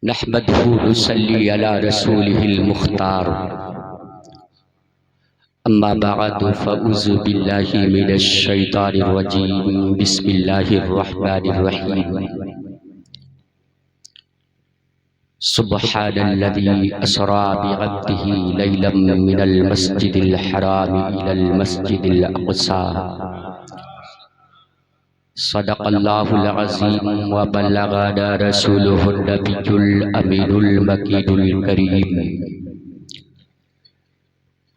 نحمده ونصلي على رسوله المختار اما بعد فاعوذ بالله من الشیطان الرجیم بسم اللہ الرحمن الرحیم سبحان الذي اسرى بعبده ليلا من المسجد الحرام الى المسجد الاقصى صدق اللہ العظیم وبلغنا رسوله النبی الامین المکین الکریم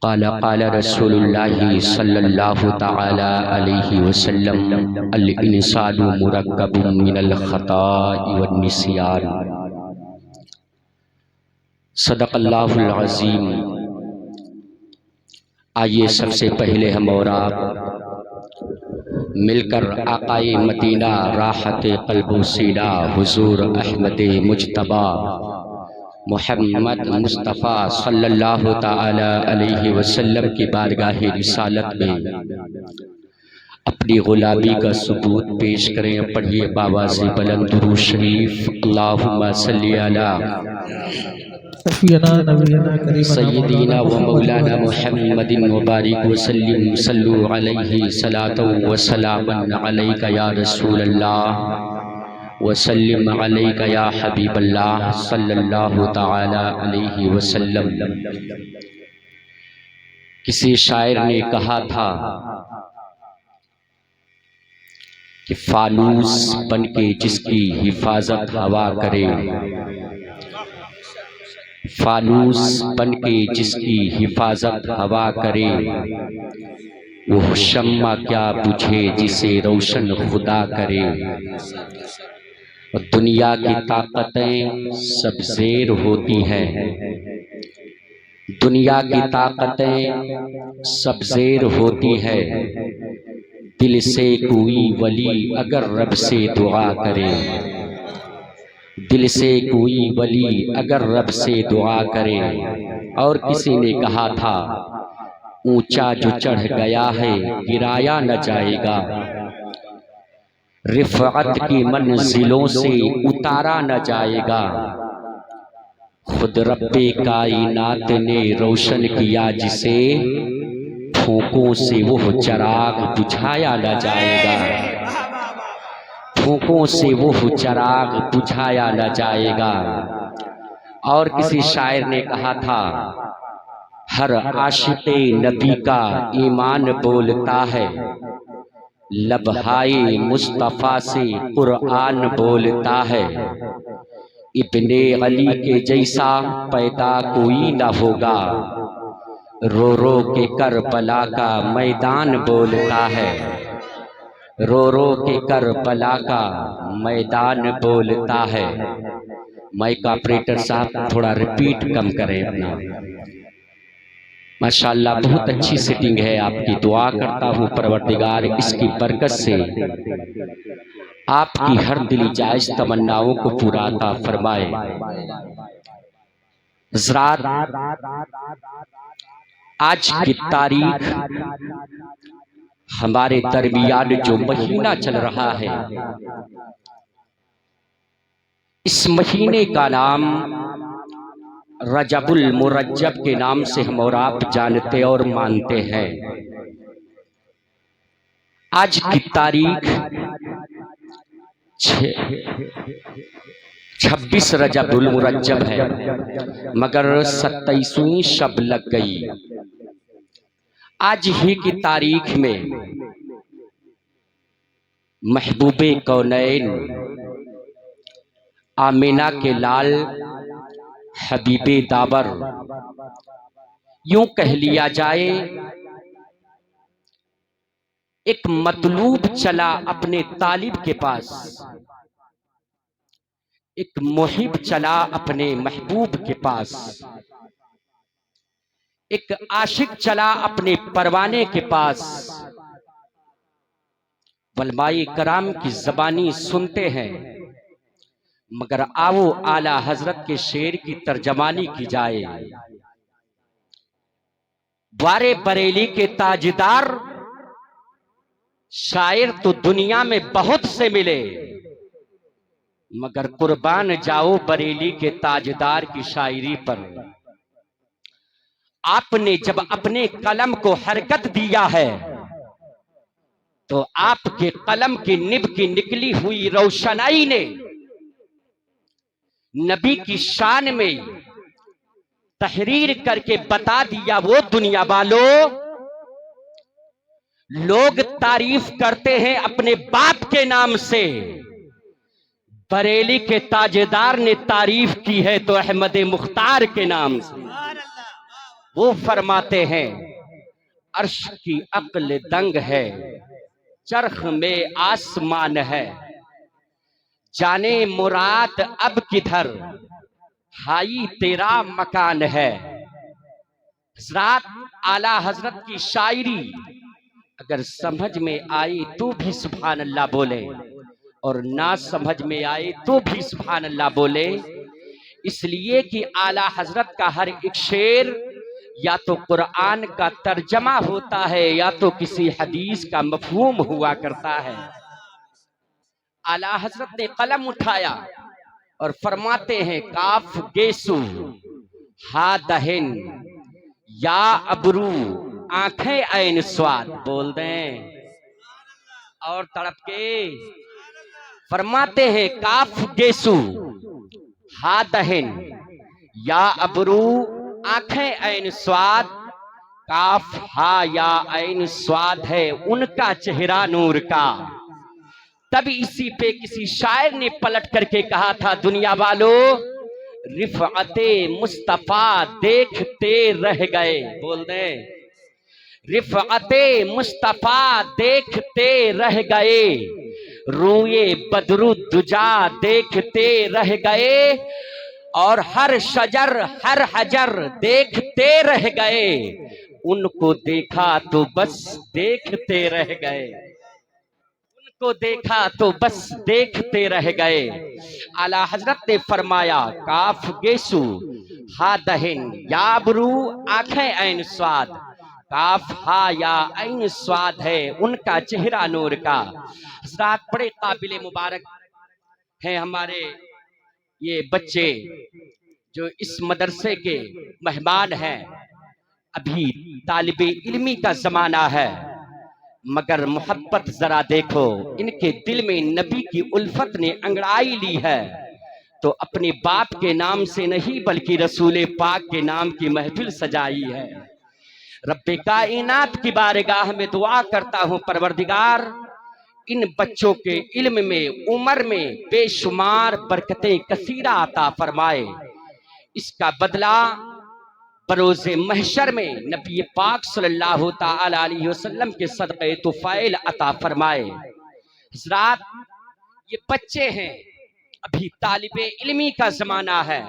قال رسول اللہ صلی اللہ تعالی علیہ وسلم الانسان مرکب من الخطاء والنسیان صدق اللہ العظیم۔ آئیے سب سے پہلے ہم اور آپ مل کر آقائے مدینہ راحت قلب و سینہ حضور احمد مجتبی محمد مصطفیٰ صلی اللہ تعالی علیہ وسلم کی بارگاہ رسالت میں اپنی غلامی کا ثبوت پیش کریں۔ پڑھیے بآواز بلند درود شریف، اللہم صلی علی سیدنا و مولانا محمد مبارک وسلم صلو علیہ صلاۃ و سلام علیک یا رسول اللہ وسلم علیک یا حبیب اللہ صلی اللہ تعالی علیہ وسلم۔ کسی شاعر نے کہا تھا کہ فانوس بن کے جس کی حفاظت ہوا کرے، فانوس بن کے جس کی حفاظت ہوا کرے، وہ شمع کیا بجھے جسے روشن خدا کرے۔ دنیا کی طاقتیں سب زیر ہوتی ہیں، دنیا کی طاقتیں سب زیر ہوتی ہے، دل سے کوئی ولی اگر رب سے دعا کرے، دل سے کوئی ولی اگر رب سے دعا کرے۔ اور کسی نے کہا تھا اونچا جو چڑھ گیا ہے گرایا نہ جائے گا، رفعت کی منزلوں سے اتارا نہ جائے گا، خود رب کائنات نے روشن کیا جسے، پھونکوں سے وہ چراغ بجھایا نہ جائے گا، پھونکوں سے وہ چراغ بجھایا نہ جائے گا۔ اور کسی شاعر نے کہا تھا ہر عاشق نبی کا ایمان بولتا ہے، لبہائے مصطفیٰ سے قرآن بولتا ہے، ابن علی کے جیسا پیدا کوئی نہ ہوگا، رو رو کے کربلا کا میدان بولتا ہے، رو رو کے کربلا کا میدان بولتا ہے۔ مائک آپریٹر صاحب تھوڑا ریپیٹ کم کریں اپنا۔ ماشاءاللہ بہت اچھی سیٹنگ ہے آپ کی، دعا کرتا ہوں پروردگار اس کی برکت سے آپ کی ہر دلی جائز تمناؤں کو پورا عطا فرمائے۔ حضرات، آج کی تاریخ ہمارے درمیان جو مہینہ چل رہا ہے، اس مہینے کا نام رجب المرجب کے نام سے ہم اور آپ جانتے اور مانتے ہیں۔ آج کی تاریخ 26 رجب المرجب ہے، مگر 27ویں شب لگ گئی۔ آج ہی کی تاریخ میں محبوب کونین آمینہ کے لال حبیب داور، یوں کہہ لیا جائے ایک مطلوب چلا اپنے طالب کے پاس، ایک محب چلا اپنے محبوب کے پاس، ایک عاشق چلا اپنے پروانے کے پاس۔ علماء کرام کی زبانی سنتے ہیں، مگر آؤ اعلی حضرت کے شعر کی ترجمانی کی جائے۔ بارے بریلی کے تاجدار شاعر تو دنیا میں بہت سے ملے، مگر قربان جاؤ بریلی کے تاجدار کی شاعری پر۔ آپ نے جب اپنے قلم کو حرکت دیا ہے تو آپ کے قلم کی نب کی نکلی ہوئی روشنائی نے نبی کی شان میں تحریر کر کے بتا دیا، وہ دنیا والوں، لوگ تعریف کرتے ہیں اپنے باپ کے نام سے، بریلی کے تاجدار نے تعریف کی ہے تو احمد مختار کے نام سے۔ وہ فرماتے ہیں عرش کی عقل دنگ ہے، چرخ میں آسمان ہے، جانے مراد اب کدھر، ہائی تیرا مکان ہے۔ حضرات، اعلیٰ حضرت کی شاعری اگر سمجھ میں آئی تو بھی سبحان اللہ بولے، اور نہ سمجھ میں آئے تو بھی سبحان اللہ بولے، اس لیے کہ اعلیٰ حضرت کا ہر ایک شعر یا تو قرآن کا ترجمہ ہوتا ہے یا تو کسی حدیث کا مفہوم ہوا کرتا ہے۔ اعلیٰ حضرت نے قلم اٹھایا اور فرماتے ہیں کاف گیسو ہا دہن یا ابرو آنکھیں عین سواد، بول دیں اور تڑپ کے فرماتے ہیں کاف گیسو ہا دہن یا ابرو آنکھیں عین سواد، کاف ہا یا عین سواد ہے ان کا چہرہ نور کا۔ تب اسی پہ کسی شاعر نے پلٹ کر کے کہا تھا دنیا والو رفعت مصطفیٰ دیکھتے رہ گئے، بول دیں رفعت مصطفیٰ دیکھتے رہ گئے، روئے بدر الدجا دیکھتے رہ گئے، اور ہر شجر ہر حجر دیکھتے رہ گئے، ان کو دیکھا تو بس دیکھتے رہ گئے، ان کو دیکھا تو بس دیکھتے رہ گئے۔ اعلیٰ حضرت نے فرمایا کاف گیسو ہا دہن یا برو آنکھیں عین سواد، کاف ہا یا عین سواد ہے ان کا چہرہ نور کا۔ حضرات، بڑے قابل مبارک ہیں ہمارے یہ بچے جو اس مدرسے کے مہمان ہیں۔ ابھی طالب علمی کا زمانہ ہے، مگر محبت ذرا دیکھو، ان کے دل میں نبی کی الفت نے انگڑائی لی ہے، تو اپنے باپ کے نام سے نہیں بلکہ رسول پاک کے نام کی محفل سجائی ہے۔ رب کائنات کی بارگاہ میں دعا کرتا ہوں پروردگار ان بچوں کے علم میں عمر میں بے شمار برکتیں کثیرہ عطا فرمائے، اس کا بدلہ بروز محشر میں نبی پاک صلی اللہ تعالی علیہ وسلم کے صدقے طفیل عطا فرمائے۔ حضرات، یہ بچے ہیں، ابھی طالب علمی کا زمانہ ہے،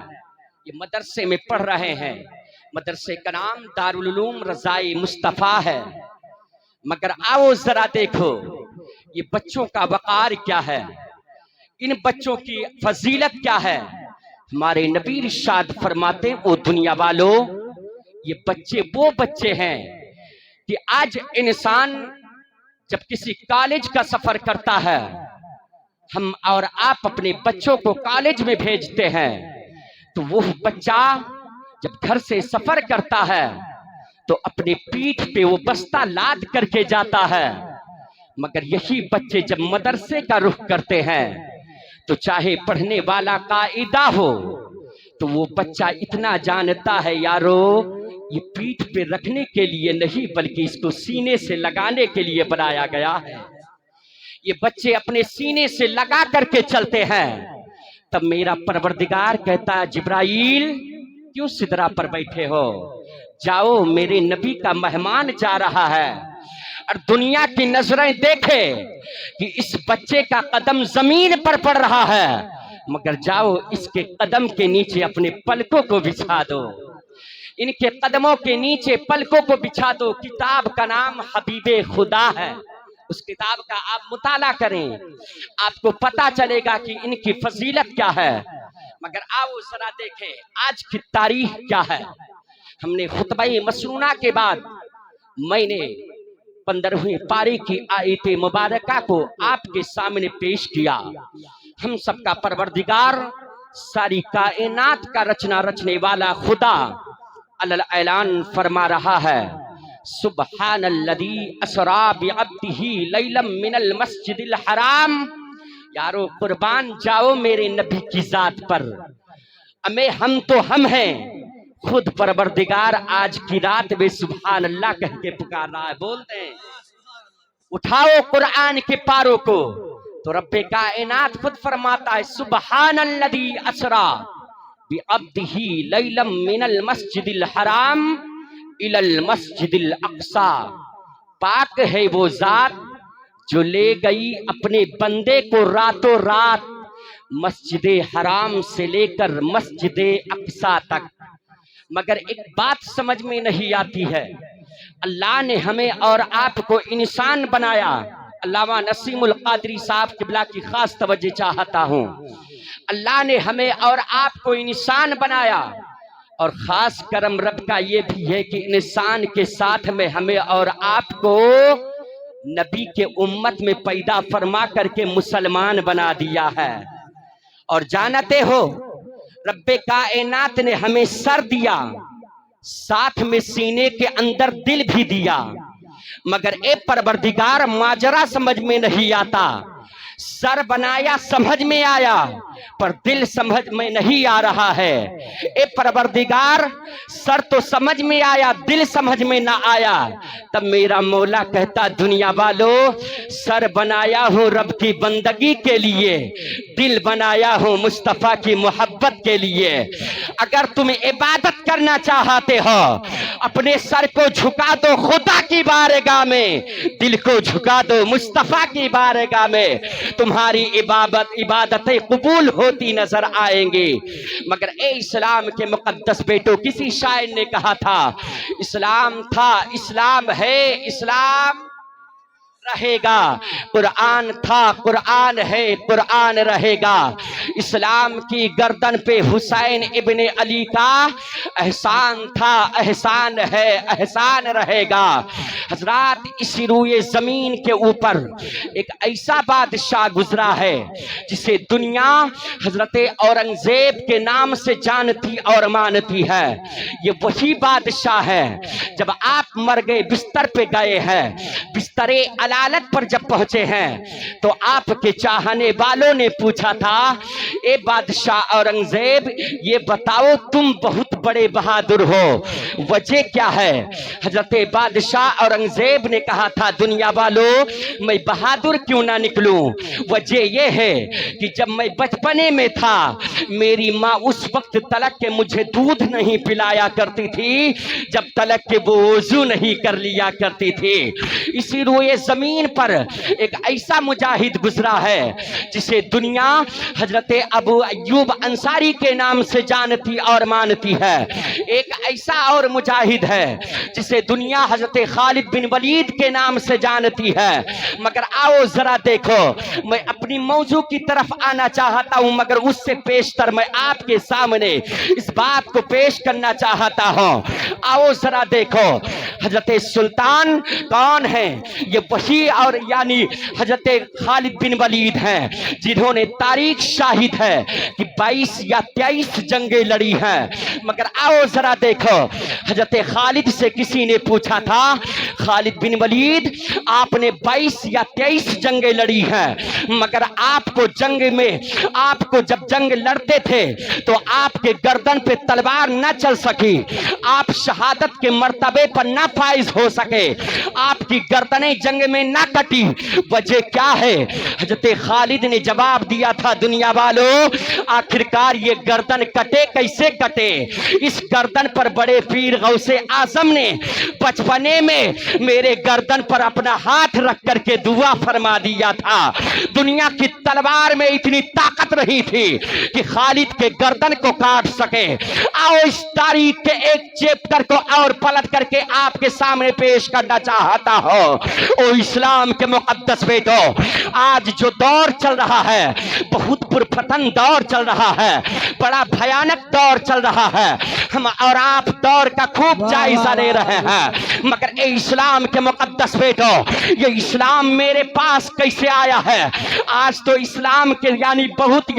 یہ مدرسے میں پڑھ رہے ہیں، مدرسے کا نام دارالعلوم رضائی مصطفیٰ ہے، مگر آؤ ذرا دیکھو یہ بچوں کا وقار کیا ہے، ان بچوں کی فضیلت کیا ہے۔ ہمارے نبی ارشاد فرماتے او دنیا والو، یہ بچے وہ بچے ہیں کہ آج انسان جب کسی کالج کا سفر کرتا ہے، ہم اور آپ اپنے بچوں کو کالج میں بھیجتے ہیں، تو وہ بچہ جب گھر سے سفر کرتا ہے تو اپنے پیٹھ پہ وہ بستہ لاد کر کے جاتا ہے، مگر یہی بچے جب مدرسے کا رخ کرتے ہیں تو چاہے پڑھنے والا قاعدہ ہو تو وہ بچہ اتنا جانتا ہے یارو یہ پیٹھ پہ رکھنے کے لیے نہیں بلکہ اس کو سینے سے لگانے کے لیے بنایا گیا ہے۔ یہ بچے اپنے سینے سے لگا کر کے چلتے ہیں، تب میرا پروردگار کہتا ہے جبرائیل کیوں سدرا پر بیٹھے ہو، جاؤ میرے نبی کا مہمان جا رہا ہے، اور دنیا کی نظریں دیکھے کہ اس بچے کا قدم زمین پر پڑ رہا ہے، مگر جاؤ اس کے قدم کے نیچے اپنے پلکوں کو بچھا دو، ان کے قدموں کے نیچے پلکوں کو بچھا دو۔ کتاب کا نام حبیب خدا ہے، اس کتاب کا آپ مطالعہ کریں، آپ کو پتا چلے گا کہ ان کی فضیلت کیا ہے۔ مگر آؤ ذرا دیکھیں آج کی تاریخ کیا ہے۔ ہم نے خطبہ مسنونہ کے بعد میں نے 15ویں پارے کی آیت مبارکہ کو آپ کے سامنے پیش کیا۔ ہم سب کا پروردگار، ساری کائنات کا رچنا رچنے والا خدا علل اعلان فرما رہا ہے، سبحان الذی اسری بعبدہ لیلا من المسجد الحرام۔ یارو قربان جاؤ میرے نبی کی ذات پر، ہم تو ہم ہیں، خود پروردگار آج کی رات میں سبحان اللہ کہہ کے پکار رہا ہے۔ بولتے ہیں اٹھاؤ قرآن کے پاروں کو، تو رب کائنات خود فرماتا ہے، سبحان الذی اسری بعبدہ لیلا من المسجد الحرام الی المسجد الاقصی۔ پاک ہے وہ ذات جو لے گئی اپنے بندے کو راتوں رات مسجد حرام سے لے کر مسجد اقصی تک۔ مگر ایک بات سمجھ میں نہیں آتی ہے، اللہ نے ہمیں اور آپ کو انسان بنایا۔ علامہ نسیم القادری صاحب قبلہ کی خاص توجہ چاہتا ہوں، اللہ نے ہمیں اور آپ کو انسان بنایا، اور خاص کرم رب کا یہ بھی ہے کہ انسان کے ساتھ میں ہمیں اور آپ کو نبی کے امت میں پیدا فرما کر کے مسلمان بنا دیا ہے۔ اور جانتے ہو رب کائنات نے ہمیں سر دیا، ساتھ میں سینے کے اندر دل بھی دیا، مگر اے پروردگار ماجرا سمجھ میں نہیں آتا۔ سر بنایا سمجھ میں آیا، پر دل سمجھ میں نہیں آ رہا ہے۔ اے پروردگار سر تو سمجھ میں آیا، دل سمجھ میں نہ آیا۔ تب میرا مولا کہتا، دنیا والو سر بنایا ہوں رب کی بندگی کے لیے، دل بنایا ہوں مصطفیٰ کی محبت کے لیے۔ اگر تم عبادت کرنا چاہتے ہو، اپنے سر کو جھکا دو خدا کی بارگاہ میں، دل کو جھکا دو مصطفیٰ کی بارگاہ میں، تمہاری عبادتیں قبول ہوتی نظر آئیں گی۔ مگر اے اسلام کے مقدس بیٹو، کسی شاعر نے کہا تھا، اسلام تھا، اسلام ہے، اسلام رہے گا، قرآن تھا، قرآن ہے، قرآن رہے گا۔ اسلام کی گردن پہ حسین ابن علی کا احسان تھا، احسان ہے، احسان رہے گا۔ حضرات اسی روئے زمین کے اوپر ایک ایسا بادشاہ گزرا ہے جسے دنیا حضرت اورنگزیب کے نام سے جانتی اور مانتی ہے۔ یہ وہی بادشاہ ہے، جب آپ مر گئے بستر پہ گئے ہیں، بستر علالت پر جب پہنچے ہیں تو آپ کے چاہنے والوں نے پوچھا تھا، اے بادشاہ اورنگزیب یہ بتاؤ تم بہت بڑے بہادر ہو، وجہ کیا ہے؟ حضرت بادشاہ اورنگزیب نے کہا تھا، دنیا والو میں بہادر کیوں نہ نکلوں، وجہ یہ ہے کہ جب میں بچپنے میں تھا میری ماں اس وقت تلک کہ مجھے دودھ نہیں پلایا کرتی تھی جب تلک کہ وہ وضو نہیں کر لیا کرتی تھی۔ اسی روئے زمین پر ایک ایسا مجاہد گزرا ہے جسے دنیا حضرت ابو ایوب انصاری کے نام سے جانتی اور مانتی ہے۔ ایک ایسا اور مجاہد ہے جسے دنیا حضرت خالد بن ولید کے نام سے جانتی ہے۔ مگر آؤ ذرا دیکھو، میں اپنی موضوع کی طرف آنا چاہتا ہوں، مگر اس سے پیشتر میں آپ کے سامنے اس بات کو پیش کرنا چاہتا ہوں۔ آؤ ذرا دیکھو حضرت سلطان کون ہیں؟ یہ وہی اور یعنی حضرت خالد بن ولید ہیں جنہوں نے تاریخ شاہد ہے کہ 22 یا 23 جنگیں لڑی ہیں۔ مگر آؤ ذرا دیکھو، حضرت خالد سے کسی نے پوچھا تھا، خالد بن ولید آپ نے 22 یا 23 جنگیں لڑی ہیں، مگر آپ کو جنگ میں، آپ کو جب جنگ لڑتے تھے تو آپ کے گردن پہ تلوار نہ چل سکی، آپ شہادت کے مرتبے پر نہ فائز ہو سکے، آپ کی گردنیں جنگ میں نہ کٹی، وجہ کیا ہے؟ حضرت خالد نے جواب دیا تھا، دنیا والو آخرکار یہ گردن کٹے کیسے کٹے؟ اس گردن پر بڑے پیر غوث اعظم نے بچپنے میں میرے گردن پر اپنا ہاتھ رکھ کر کے دعا فرما دیا تھا۔ دنیا کی تلوار میں اتنی طاقت رہی تھی کہ خالد کے گردن کو کاٹ سکے۔ آؤ اس تاریخ کے ایک چیپٹر کو اور پلٹ کر کے آپ کے سامنے پیش کرنا چاہتا ہوں۔ او اسلام کے مقدس بیٹو، آج جو دور چل رہا ہے بہت پرفتن دور چل رہا ہے، بڑا بھیانک دور چل رہا ہے، ہم اور آپ دور کا خوب جائزہ لے رہے ہیں۔ مگر اے اسلام کے مقدس بیٹو، یہ اسلام میرے پاس کیسے آیا ہے؟ آج تو اسلام کے بہت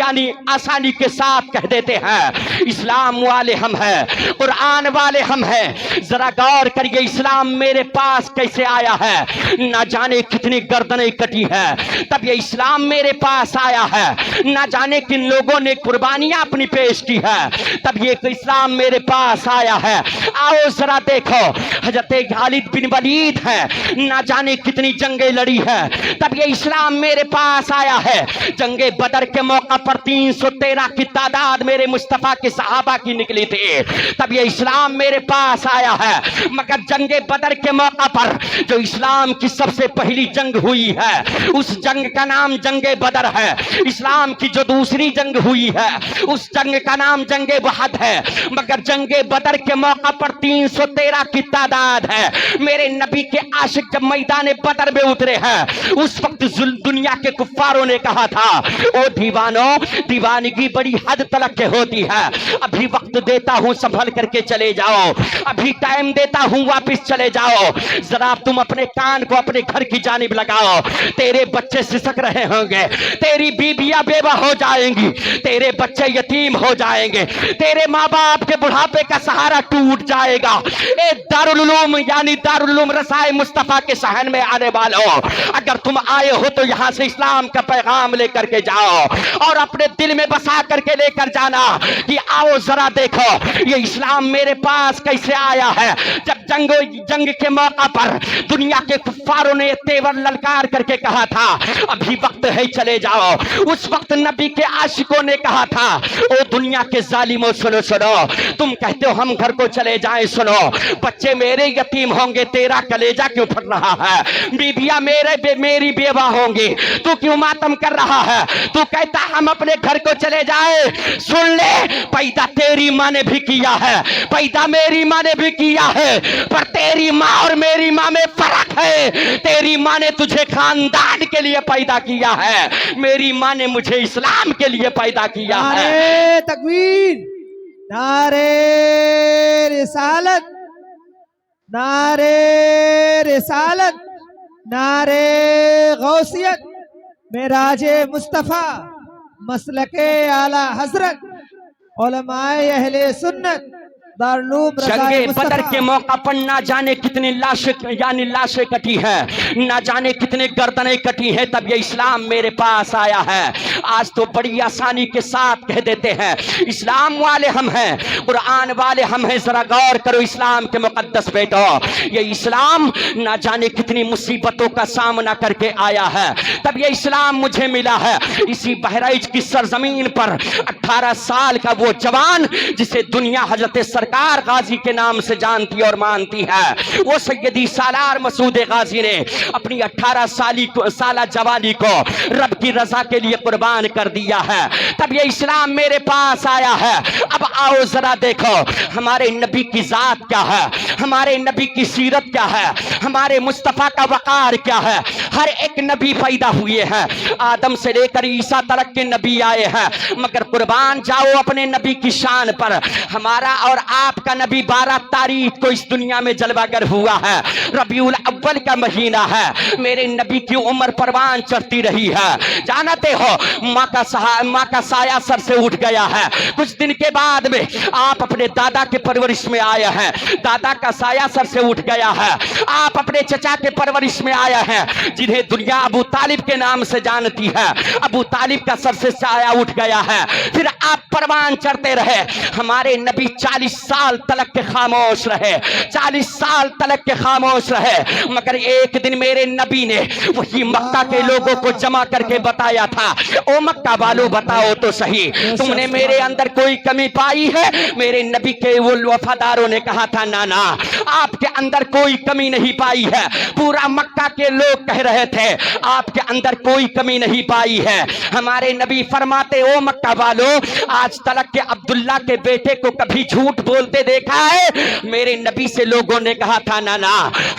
آسانی کے ساتھ کہہ دیتے ہیں اسلام والے ہم ہیں، قرآن والے ہم ہیں۔ ذرا غور کریے اسلام میرے پاس کیسے آیا ہے؟ نہ جانے کتنی گردنیں کٹی ہے تب یہ اسلام میرے پاس آیا ہے، نہ جانے کن لوگوں نے قربانیاں اپنی پیش کی ہے تب یہ اسلام میرے پاس آیا ہے۔ آؤ ذرا دیکھو حضرت خالد بن ولید ہے، نہ جانے کتنی جنگیں لڑی ہے تب یہ اسلام میرے پاس آیا ہے۔ جنگ بدر کے موقع پر 313 کی تعداد میرے مصطفیٰ کے صحابہ کی نکلی تھی تب یہ اسلام میرے پاس آیا ہے۔ مگر جنگ بدر کے موقع پر جو اسلام کی سب سے پہلی جنگ ہوئی ہے اس جنگ کا نام جنگ بدر ہے۔ اسلام کی جو دوسری جنگ ہوئی ہے اس جنگ کا نام جنگ احد ہے۔ مگر جنگ بدر کے موقع پر 313 کی تعداد ہے۔ میرے نبی کے عاشق جب میدان بدر میں اترے ہیں اس وقت دنیا کے کفاروں نے کہا تھا او دیوانوں، دیوانگی بڑی حد تلک کے ہوتی ہے، ابھی وقت دیتا ہوں سنبھل کر کے چلے جاؤ، ابھی ٹائم دیتا ہوں واپس چلے جاؤ۔ ذرا تم اپنے کان کو اپنے گھر کی جانب لگاؤ، تیرے بچے سسک رہے ہوں گے، تیری بیویاں بیوہ ہو جائیں گی، تیرے بچے یتیم ہو جائیں گے، تیرے ماں باپ کے بڑھاپے کا سہارا ٹوٹ جائے گا۔ اے دارالعلوم دارالعلوم رسائے مصطفیٰ کے صحن میں آنے والوں، اگر تم آئے ہو تو یہاں سے اسلام کا پیغام لے کر کے جاؤ اور اپنے دل میں بسا کر کے لے کر جانا کہ آؤ ذرا دیکھو یہ اسلام میرے پاس کیسے آیا ہے۔ جب جنگ کے موقع پر دنیا کے کفاروں نے تیور للکار کر کے کہا تھا ابھی وقت ہے چلے جاؤ، اس وقت نبی کے عاشقوں نے کہا تھا او دنیا کے ظالموں سنو سنو، تم کہتے ہو ہم گھر کو چلے جائیں، سنو بچے میرے یتیم ہوں گے، تیرا کلیجہ کیوں پھٹ رہا ہے؟ بیویاں میری بیوہ ہوں گی، تو کیوں ماتم کر رہا ہے؟ تو کہتا ہم اپنے گھر کو چلے جائیں۔ سن لے، پیدا تیری ماں نے بھی کیا ہے، پیدا میری ماں نے بھی کیا ہے، پر تیری ماں اور میری ماں میں فرق ہے۔ تیری ماں نے تجھے خاندان کے لیے پیدا کیا ہے، میری ماں نے مجھے اسلام کے لیے پیدا کیا ہے۔ نعرے تکبیر، نعرے رسالت، نعرے رسالت، نعرے غوثیت، معراج مصطفیٰ، مسلک اعلی حضرت، علماء اہل سنت، دارالعلوم رسائے جنگ بدر مصطفیٰ۔ کے موقع پر نہ جانے کتنی لاشیں کٹی ہیں، نہ جانے کتنے گردنیں کٹی ہیں تب یہ اسلام میرے پاس آیا ہے۔ آج تو بڑی آسانی کے ساتھ کہہ دیتے ہیں اسلام والے ہم ہیں، قرآن والے ہم ہیں۔ ذرا غور کرو اسلام کے مقدس بیٹو، یہ اسلام نہ جانے کتنی مصیبتوں کا سامنا کر کے آیا ہے تب یہ اسلام مجھے ملا ہے۔ اسی بہرائچ کی سرزمین پر 18 سال کا وہ جوان جسے دنیا حضرت سرکار غازی کے نام سے جانتی اور مانتی ہے، وہ سیدی سالار مسعود غازی نے اپنی 18 سالہ جوانی کو رب کی رضا کے لیے قربان کر دیا ہے تب یہ اسلام میرے پاس آیا ہے۔ اب آؤ ذرا دیکھو ہمارے نبی کی ذات کیا ہے، ہمارے نبی کی سیرت کیا ہے، ہمارے مصطفیٰ کا وقار کیا ہے۔ ہر ایک نبی پیدا ہوئے ہیں، آدم سے لے کر عیسیٰ تک کے نبی آئے ہیں، مگر قربان جاؤ اپنے نبی کی شان پر۔ ہمارا اور آپ کا نبی 12 تاریخ کو اس دنیا میں جلوہ گر ہوا ہے، ربیع الاول کا مہینہ ہے۔ میرے نبی کی عمر پروان چڑھتی رہی ہے، جانتے ہو ماں کا سایہ سر سے اٹھ گیا ہے۔ کچھ دن کے بعد میں آپ اپنے دادا کے پرورش میں آئے ہیں، دادا کا سایہ سر سے اٹھ گیا ہے۔ آپ اپنے چچا کے پرورش میں آئے ہیں جنہیں دنیا ابو طالب کے نام سے جانتی ہے، ابو طالب کا سر سے سایہ اٹھ گیا ہے۔ پھر آپ پروان چڑھتے رہے، ہمارے نبی 40 سال تلک کے خاموش رہے، 40 سال تلک کے خاموش رہے، مگر ایک دن میرے نبی نے وہی مکہ کے لوگوں کو جمع کر کے بتایا تھا او مکہ والو بتاؤ تو صحیح تم نے میرے اندر کوئی کمی پائی ہے؟ میرے نبی کے وہ وفاداروں نے کہا تھا نا نا آپ کے اندر کوئی کمی نہیں پائی ہے۔ پورا مکہ کے لوگ کہہ رہے تھے آپ کے اندر کوئی کمی نہیں پائی ہے۔ ہمارے نبی فرماتے او مکہ والو آج تلک کے عبداللہ کے بیٹے کو کبھی جھوٹ بولتے دیکھا ہے؟ میرے نبی سے لوگوں نے کہا تھا نا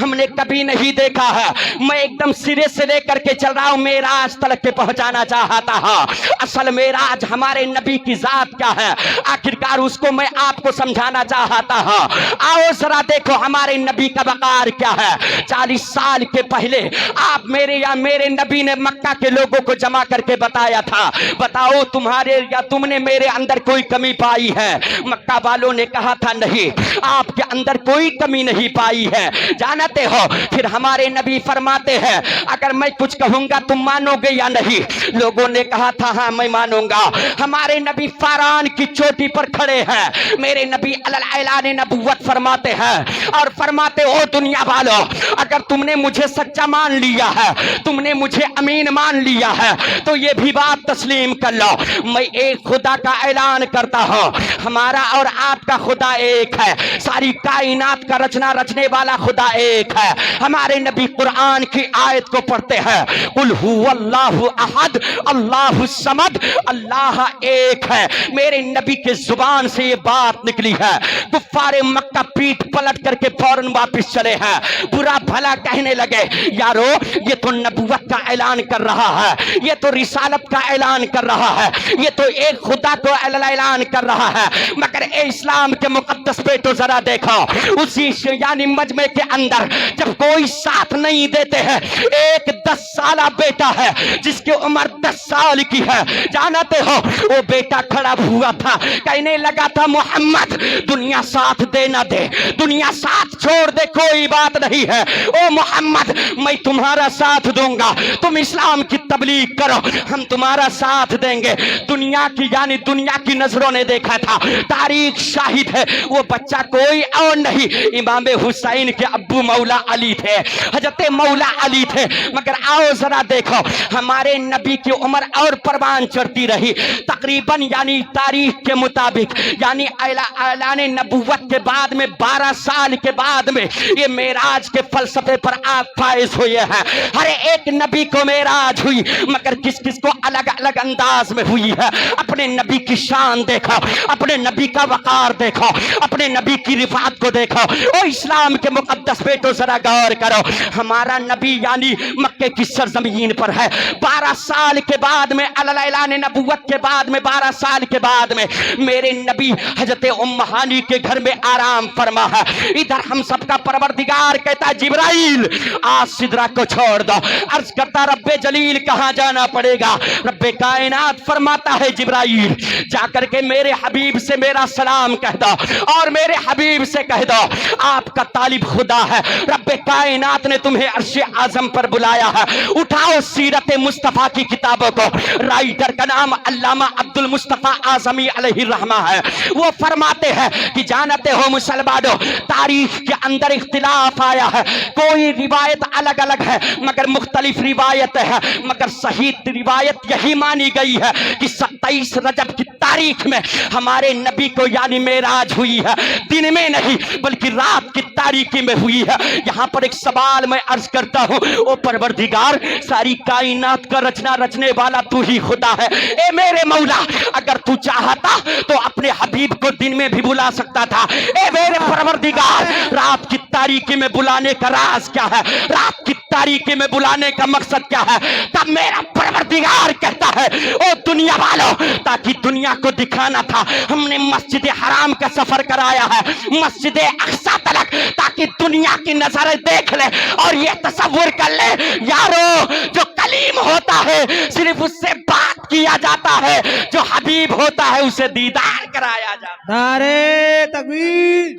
ہم نے کبھی نہیں دیکھا ہے، میں ایک دم سرے سے لے کر کے چل رہا ہوں، معراج تلک کے پہنچانا چاہتا ہاں۔ اصل معراج ہمارے نبی کی ذات کیا ہے آخرکار اس کو میں آپ کو سمجھانا چاہتا ہوں۔ آؤ ذرا دیکھو ہمارے نبی کا وقار کیا ہے۔ 40 سال کے پہلے آپ میرے نبی نے مکہ کے لوگوں کو جمع کر کے بتایا تھا بتاؤ تمہارے یا تم نے میرے اندر کوئی کمی پائی ہے؟ مکہ والوں نے کہا تھا نہیں آپ کے اندر کوئی کمی نہیں پائی ہے۔ جانتے ہو پھر ہمارے نبی فرماتے ہیں اگر میں کچھ کہوں گا تم مانو گے یا نہیں؟ لوگوں نے کہا تھا ہاں میں مانوں گا۔ ہمارے نبی فاران کی چوٹی پر کھڑے ہیں، میرے نبی اعلان نبوت فرماتے ہیں اور فرماتے او دنیا والو اگر تم نے مجھے سچا مان لیا ہے، تم نے مجھے امین مان لیا ہے تو یہ بھی بات تسلیم کر لو میں ایک خدا کا اعلان کرتا ہوں، ہمارا اور آپ کا خدا ایک ہے، ساری کائنات کا رچنا رچنے والا خدا ایک ہے۔ ہمارے نبی قرآن کی آیت کو پڑھتے ہیں قل هو اللہ احد اللہ الصمد، اللہ ایک ہے۔ میرے نبی کے زبان سے یہ بات نکلی ہے، کفار مکہ پیٹ پلٹ کر کے فوراً واپس چلے ہیں، برا بھلا کہنے لگے یارو یہ تو نبوت کا اعلان کر رہا ہے، یہ تو رسالت کا اعلان کر رہا ہے، یہ تو ایک خدا کو اعلان کر رہا ہے، مگر اے اسلام کے مقدس بیٹو ذرا دیکھو اسی یعنی مجمع کے اندر جب کوئی ساتھ نہیں دیتے ہیں، ایک 10 سالہ بیٹا ہے جس کی عمر 10 سال کی ہے، جانتے ہو وہ بیٹا کھڑا ہوا تھا کہنے لگا تھا محمد دنیا ساتھ دے نہ دے، دنیا ساتھ چھوڑ دے کوئی بات نہیں ہے، او محمد میں تمہارا ساتھ دوں گا، تم اسلام کی تبلیغ کرو ہم تمہارا ساتھ دیں گے۔ دنیا کی یعنی دنیا کی نظروں نے دیکھا تھا، تاریخ شاہد ہے وہ بچہ کوئی اور نہیں امام حسین کے ابو مولا علی تھے، حضرت مولا علی تھے، مگر آؤ ذرا دیکھو ہمارے نبی کی عمر اور پروان چڑھتی رہی، تقریباً یعنی تاریخ کے مطابق یعنی اعلان نبوت کے بعد میں 12 سال کے بعد میں یہ معراج کے فلسفے پر آپ فائز ہوئے ہیں۔ ہر ایک نبی کو معراج ہوئی مگر کس کس کو الگ الگ انداز میں ہوئی ہے۔ اپنے نبی کی شان دیکھو، اپنے نبی کا وقار دیکھو، اپنے نبی کی رفعت کو دیکھو۔ او اسلام کے مقدس بیٹو ذرا غور کرو، ہمارا نبی یعنی مکے کی سرزمین پر ہے، 12 سال کے بعد میں اعلان نبوت کے بعد میں 12 سال کے بعد میں میرے نبی حضرت ام ہانی کے گھر میں آرام فرما ہے۔ ادھر ہم سب کا پروردگار کہتا ہے جبرائیل آج سدرہ کو چھوڑ دو، عرض کرتا رب جلیل کہاں جانا پڑے گا؟ رب کائنات فرماتا ہے جبرائیل جا کر کے میرے حبیب سے میرا سلام کہہ دو اور میرے حبیب سے کہہ دو آپ کا طالب خدا ہے، رب کائنات نے تمہیں عرش اعظم پر بلایا ہے۔ اٹھاؤ سیرت مصطفیٰ کی کتابوں کو، رائٹر کا نام علامہ عبد المصطفیٰ اعظمی علیہ الرحمہ ہے، وہ فرماتے ہیں کہ جانتے ہو مسلمانوں تاریخ کے اندر اختلاف آیا ہے، کوئی روایت الگ الگ ہے مگر مختلف روایت ہے، مگر صحیح روایت یہی مانی گئی ہے کہ 27 رجب کی تاریخ میں ہمارے نبی کو یعنی معراج ہوئی ہے، دن میں نہیں بلکہ رات کی تاریکی میں ہوئی ہے۔ یہاں پر ایک سوال میں عرض کرتا ہوں، او پروردگار ساری کائنات کا رچنا رچنے والا تو ہی خدا ہے، اے میرے مولا اگر تو چاہتا تو اپنے حبیب کو دن میں بھی بلا سکتا تھا، اے میرے پروردگار رات کی تاریکی میں بلانے کا راز کیا ہے؟ رات کی تاریکی میں بلانے کا مقصد کیا ہے؟ تب میرا پروردگار کہتا ہے او دنیا والوں تاکہ دنیا کو دکھانا تھا ہم نے مسجد حرام کا سفر کرایا ہے مسجد اقصی تلک تاکہ دنیا کی نظریں دیکھ لے اور یہ تصور کر لے یارو جو کلیم ہوتا ہے صرف اس سے بات کیا جاتا ہے، جو حبیب ہوتا ہے اسے دیدار کرایا جاتا ہے۔ نعرے تکبیر،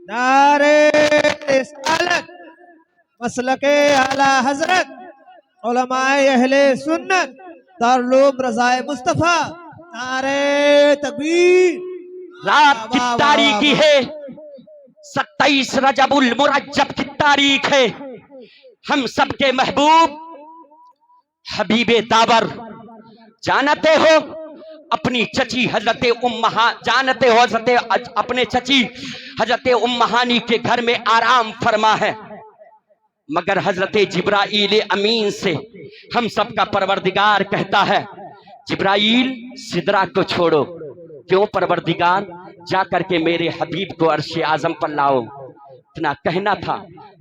نعرے رسالت، مسلک اعلی حضرت علماء اہل سنت دارالعلوم رضائے مصطفیٰ، نعرے تکبیر۔ رات کی تاریخی ہے، 27 رجب المرجب کی تاریخ ہے، ہم سب کے محبوب حبیب داور جانتے ہو اپنی چچی حضرت جانتے ہو حضرت اپنے چچی حضرت ام ہانی کے گھر میں آرام فرما ہے۔ मगर हजरत जिब्राईल अमीन से हम सब का परवरदिगार कहता है, जिब्राईल सिदरा को छोड़ो। क्यों परवरदिगार? जा करके मेरे हबीब को अर्श आजम पर लाओ। इतना कहना था।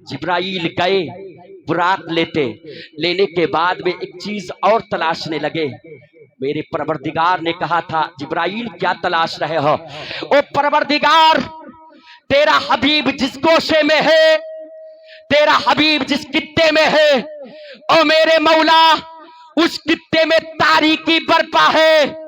जिब्राईल गए बुराक लेने के बाद में एक चीज और तलाशने लगे। मेरे परवरदिगार ने कहा था, जिब्राईल क्या तलाश रहे हो? ओ परवरदिगार, तेरा हबीब जिस गोशे में है, तेरा हबीब जिस कित्ते में है, ओ मेरे मौला उस कित्ते में तारीकी बरपा है।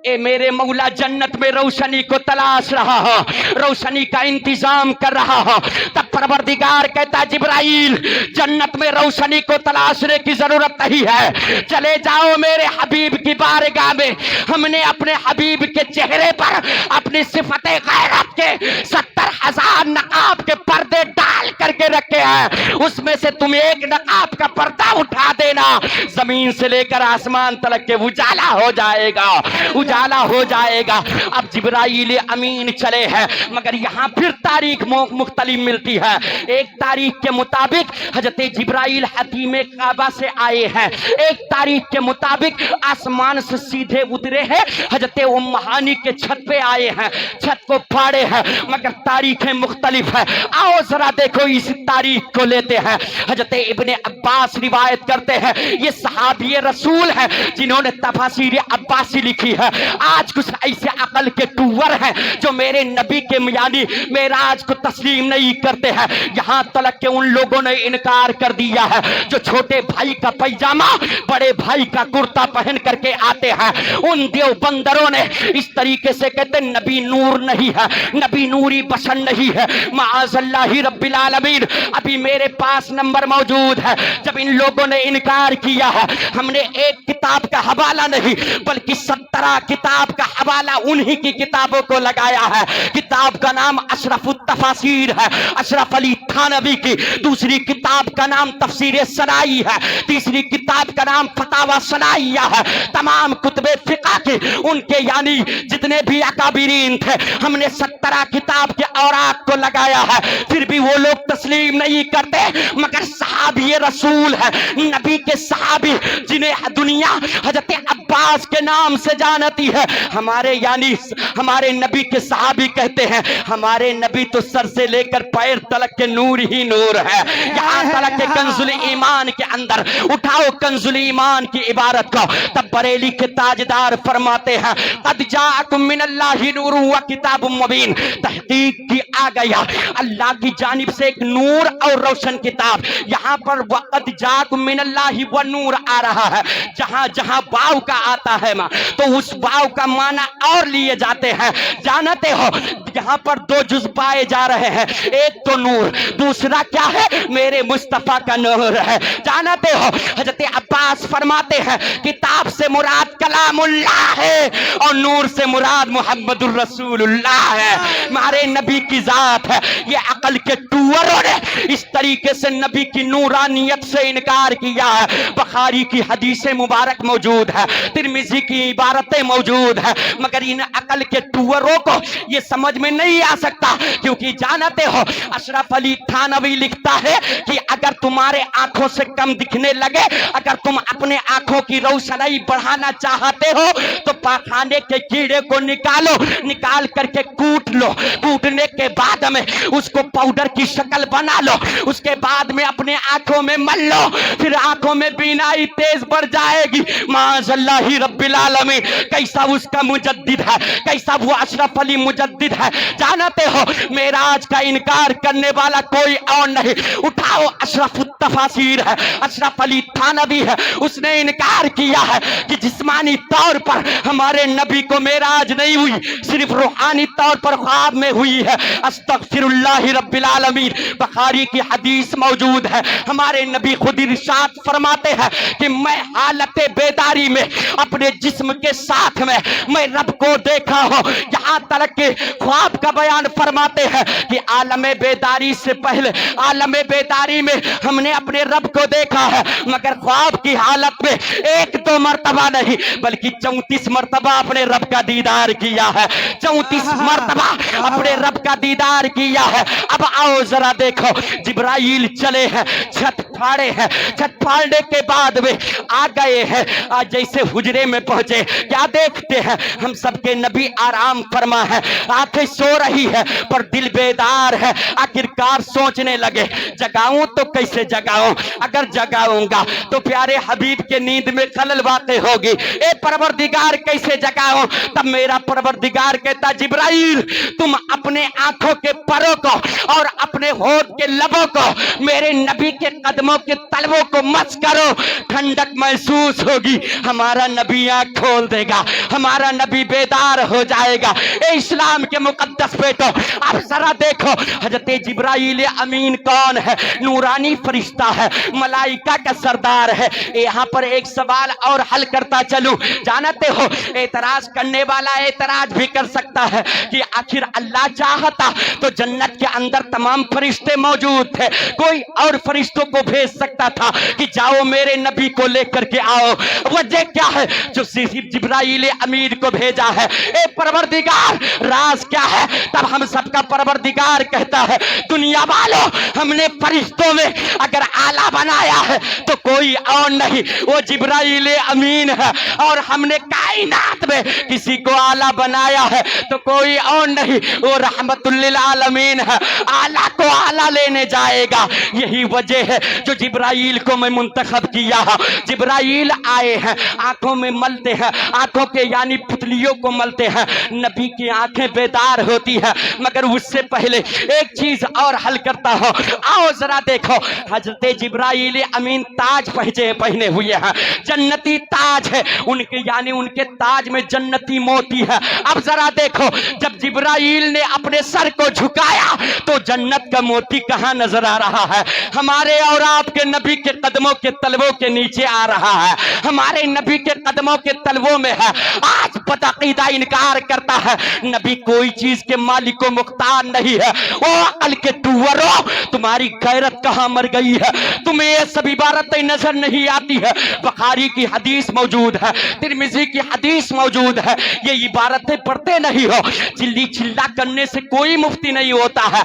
ए मेरे मौला जन्नत में रोशनी को तलाश रहा हो, रोशनी का इंतजाम कर रहा हो। तब परवरदिगार कहता, जिब्राईल जन्नत में रोशनी को तलाशने की जरूरत नहीं है, चले जाओ मेरे हबीब की बारगाह में। हमने अपने हबीब के चेहरे पर अपनी सिफते गैरत के 70,000 नकाब के पर्दे डाल करके रखे हैं, उसमें से तुम एक नकाब का पर्दा उठा देना, जमीन से लेकर आसमान तक के उजाला हो जाएगा, उजाला हो जाएगा। अब जिब्राईल अमीन चले हैं, मगर यहाँ फिर तारीख मुख्तलिफ मिलती है। एक तारीख के मुताबिक हजरत जिब्राईल हतीमे काबा से आए हैं, एक तारीख के मुताबिक आसमान से सीधे उतरे हैं, हजरत उम्महानी के छत पे आए हैं, छत को फाड़े हैं, मगर तारीखें मुख्तलिफ है। आओ जरा देखो इस तारीख को लेते हैं। हजरत इब्ने अब्बास रिवायत करते हैं, ये सहाबी रसूल है जिन्होंने तफसीर अब्बासी लिखी है। आज कुछ ऐसे अकल के टूवर हैं जो मेरे नबी के यानी मेराज को तस्लीम नहीं करते हैं। यहाँ तक के उन लोगों ने इनकार कर दिया है जो छोटे भाई का पैजामा बड़े भाई का कुर्ता पहन करके आते हैं। उन देवबंदरों ने इस तरीके से कहते नबी नूर नहीं है, नबी नूरी बशन नहीं है, माअज़ल्लाहि रब्बिल आलमीन। अभी मेरे पास नंबर मौजूद है। जब इन लोगों ने इनकार किया है, हमने एक किताब का हवाला नहीं बल्कि 17 किताब का हवाला उन्हीं की किताबों को लगाया है। किताब का नाम अशरफुत तफासीर है, अशरफ अली थानवी की। दूसरी किताब का नाम तफसीर सनाई है, तीसरी किताब का नाम फतावा सनाइया है। तमाम कुतुबे फिक़ह के उनके यानी जितने भी अकाबिरीन थे, हमने 17 किताब के औराक को लगाया है, फिर भी वो लोग तस्लीम नहीं करते। मगर सहाबी रसूल है, नबी के सहाबी जिन्हें दुनिया हजरत अब्बास के नाम से जानती है, हमारे यानी हमारे नबी के सहाबी कहते हैं हमारे नबी तो सर से लेकर पैर तलक के नूर ही नूर है। यहाँ तलक के कंजुल ईमान के अंदर उठाओ कंजुल ईमान की इबारत को, तब बरेली के ताजदार फरमाते हैं कद जाअकुम मिनल्लाहि नूरुन व किताबुम मुबीन, तहकीक की आ गया अल्लाह की जानिब से एक नूर और रोशन किताब। यहाँ पर वक़द जाअकुम मिनल्लाहि व नूर आ रहा है, जहाँ जहाँ वाव का आता है माँ तो उस वाव का माना और लिए जाते हैं। जानते हो यहाँ पर 2 जुज़ पाए जा रहे हैं, एक तो नूर, दूसरा क्या है मेरे मुस्तफा का नूर है। जानते हो हजरत अब्बास फरमाते हैं किताब से मुराद कलामुल्लाह है और नूर से मुराद मुहम्मदुर रसूलुल्लाह है, हमारे नबी की जात है। ये अकल के टूवरों ने इस तरीके से नबी की नूरानियत से इनकार किया है। बुखारी की हदीसें मुबारक मौजूद है, तिरमिज़ी की इबारतें मौजूद है, मगर इन अकल के टूवरों को ये समझ में नहीं आ सकता। क्योंकि जानते हो अशरफ अली थानवी लिखता है कि अगर तुम्हारे आंखों से कम दिखने लगे, अगर तुम अपने आंखों की रोशनी बढ़ाना चाहते हो तो पाखाने के कीड़े को निकालो, निकाल करके कूट लो, कूटने के बाद में उसको पाउडर की शक्ल बना लो, उसके बाद में अपने आंखों में मल लो, फिर आंखों में बीनाई तेज बढ़ जाएगी। माअज़ल्लाहि रब्बिल आलमीन, कैसा उसका मुजद्दिद है, कैसा वो अशरफ अली मुजद्दिद है। जानते हो मेराज का इनकार करने वाला कोई और नहीं, उठाओ अशरफुत तफासीर है, अशरफ अली थानवी है, उसने इनकार किया है कि जिस्मानी तौर पर हमारे नबी को मेराज नहीं हुई, सिर्फ रूहानी तौर पर ख्वाब में हुई है। अस्तगफिरुल्लाह रब्बिल आलमीन, बुखारी की हदीस मौजूद है, हमारे नबी खुद इरशाद फरमाते हैं कि मैं हालत बेदारी में अपने जिस्म के साथ में मैं रब को देखा हूं। यहाँ तक के ख्वाब का बयान फरमाते हैं कि आलम बेदारी से पहले आलम बेदारी में हमने अपने रब को देखा है, मगर ख्वाब की हालत में 1-2 मरतबा नहीं बल्कि 34 मरतबा अपने रब का दीदार किया है, 34 मरतबा अपने रब का दीदार किया है। اب आओ जरा देखो, जिब्राइल चले हैं, छत फाड़े हैं, छत फाड़ने के बाद में आ गए हैं। आज जैसे हुजरे में पहुंचे, क्या देखते हैं, हम सबके नबी आराम फरमा है, आंखें सो रही है पर दिल बेदार है। आखिरकार सोचने लगे, जगाऊं तो कैसे जगाऊं, अगर जगाऊंगा तो प्यारे हबीब के नींद में खलल वाक़ होगी। ए परवरदिगार कैसे जगाऊं? तब मेरा परवरदिगार कहता, जिब्राइल तुम अपने आंखों के परों को और अपने होठ के लबों को मेरे नबी के कदमों के तलवों को मस करो, ठंडक महसूस होगी, हमारा नबी आंख खोल देगा, हमारा नबी बेदार हो जाएगा। ए इस्लाम के मुकद्दस बेटो, अब जरा देखो हजरत जिब्राइल अमीन कौन है? नूरानी फरिश्ता है, मलाइका का सरदार है। यहाँ पर एक सवाल और हल करता चलूं, जानते हो एतराज करने वाला एतराज भी कर सकता है कि आखिर अल्लाह चाहता तो जन्नत के अंदर तमाम फरिश्ते मौजूद थे, कोई और फरिश्तों को भेज सकता था कि जाओ मेरे नबी को लेकर के आओ। वजह क्या है जो सिर्फ जिब्राइल अमीन को भेजा है? ए परवरदिगार राज क्या है? तब हम सबका परवरदिगार कहता है, दुनिया वालों हमने फरिश्तों में अगर आला बनाया है तो कोई और नहीं, वो जिब्राइल अमीन है, और हमने कायनात में किसी को आला बनाया है तो कोई और नहीं, वो रहमतुल लिल आलमीन है, आला को आला लेने जाएगा। यही वजह है जो जिब्राइल को मैं मुंतखब किया है। जिब्राइल आए हैं, आंखों में मलते हैं, आंखों के यानी पुतलियों को मलते हैं, नबी की आंखें बेदार होती है। मगर उससे पहले एक चीज और हल करता हो, आओ जरा देखो हजरत जिब्राइल अमीन ताज पहने हुए हैं, जन्नती ताज है उनके, यानी उनके ताज में जन्नती मोती है। अब जरा देखो जब जिब्राइल ने अपने सर को झुकाया तो जन्नत का मोती कहां नजर आ रहा है? हमारे और आपके नबी के कदमों के तलवों के नीचे आ रहा है, हमारे नबी के कदमों के तलवों में है। आज बदअकीदा इनकार करता है नबी कोई चीज के मालिक को मुख्तार नहीं है। ओ अकल के टूवरों, तुम्हारी गैरत कहां मर गई है? तुम्हें ये सब इबारतें नजर नहीं आती है? बुखारी की हदीस मौजूद है, तिरमिजी की हदीस मौजूद है, ये इबारतें पढ़ते नहीं हो? चिल्ली चिल्ला करने से कोई मुफ्ती नहीं होता है।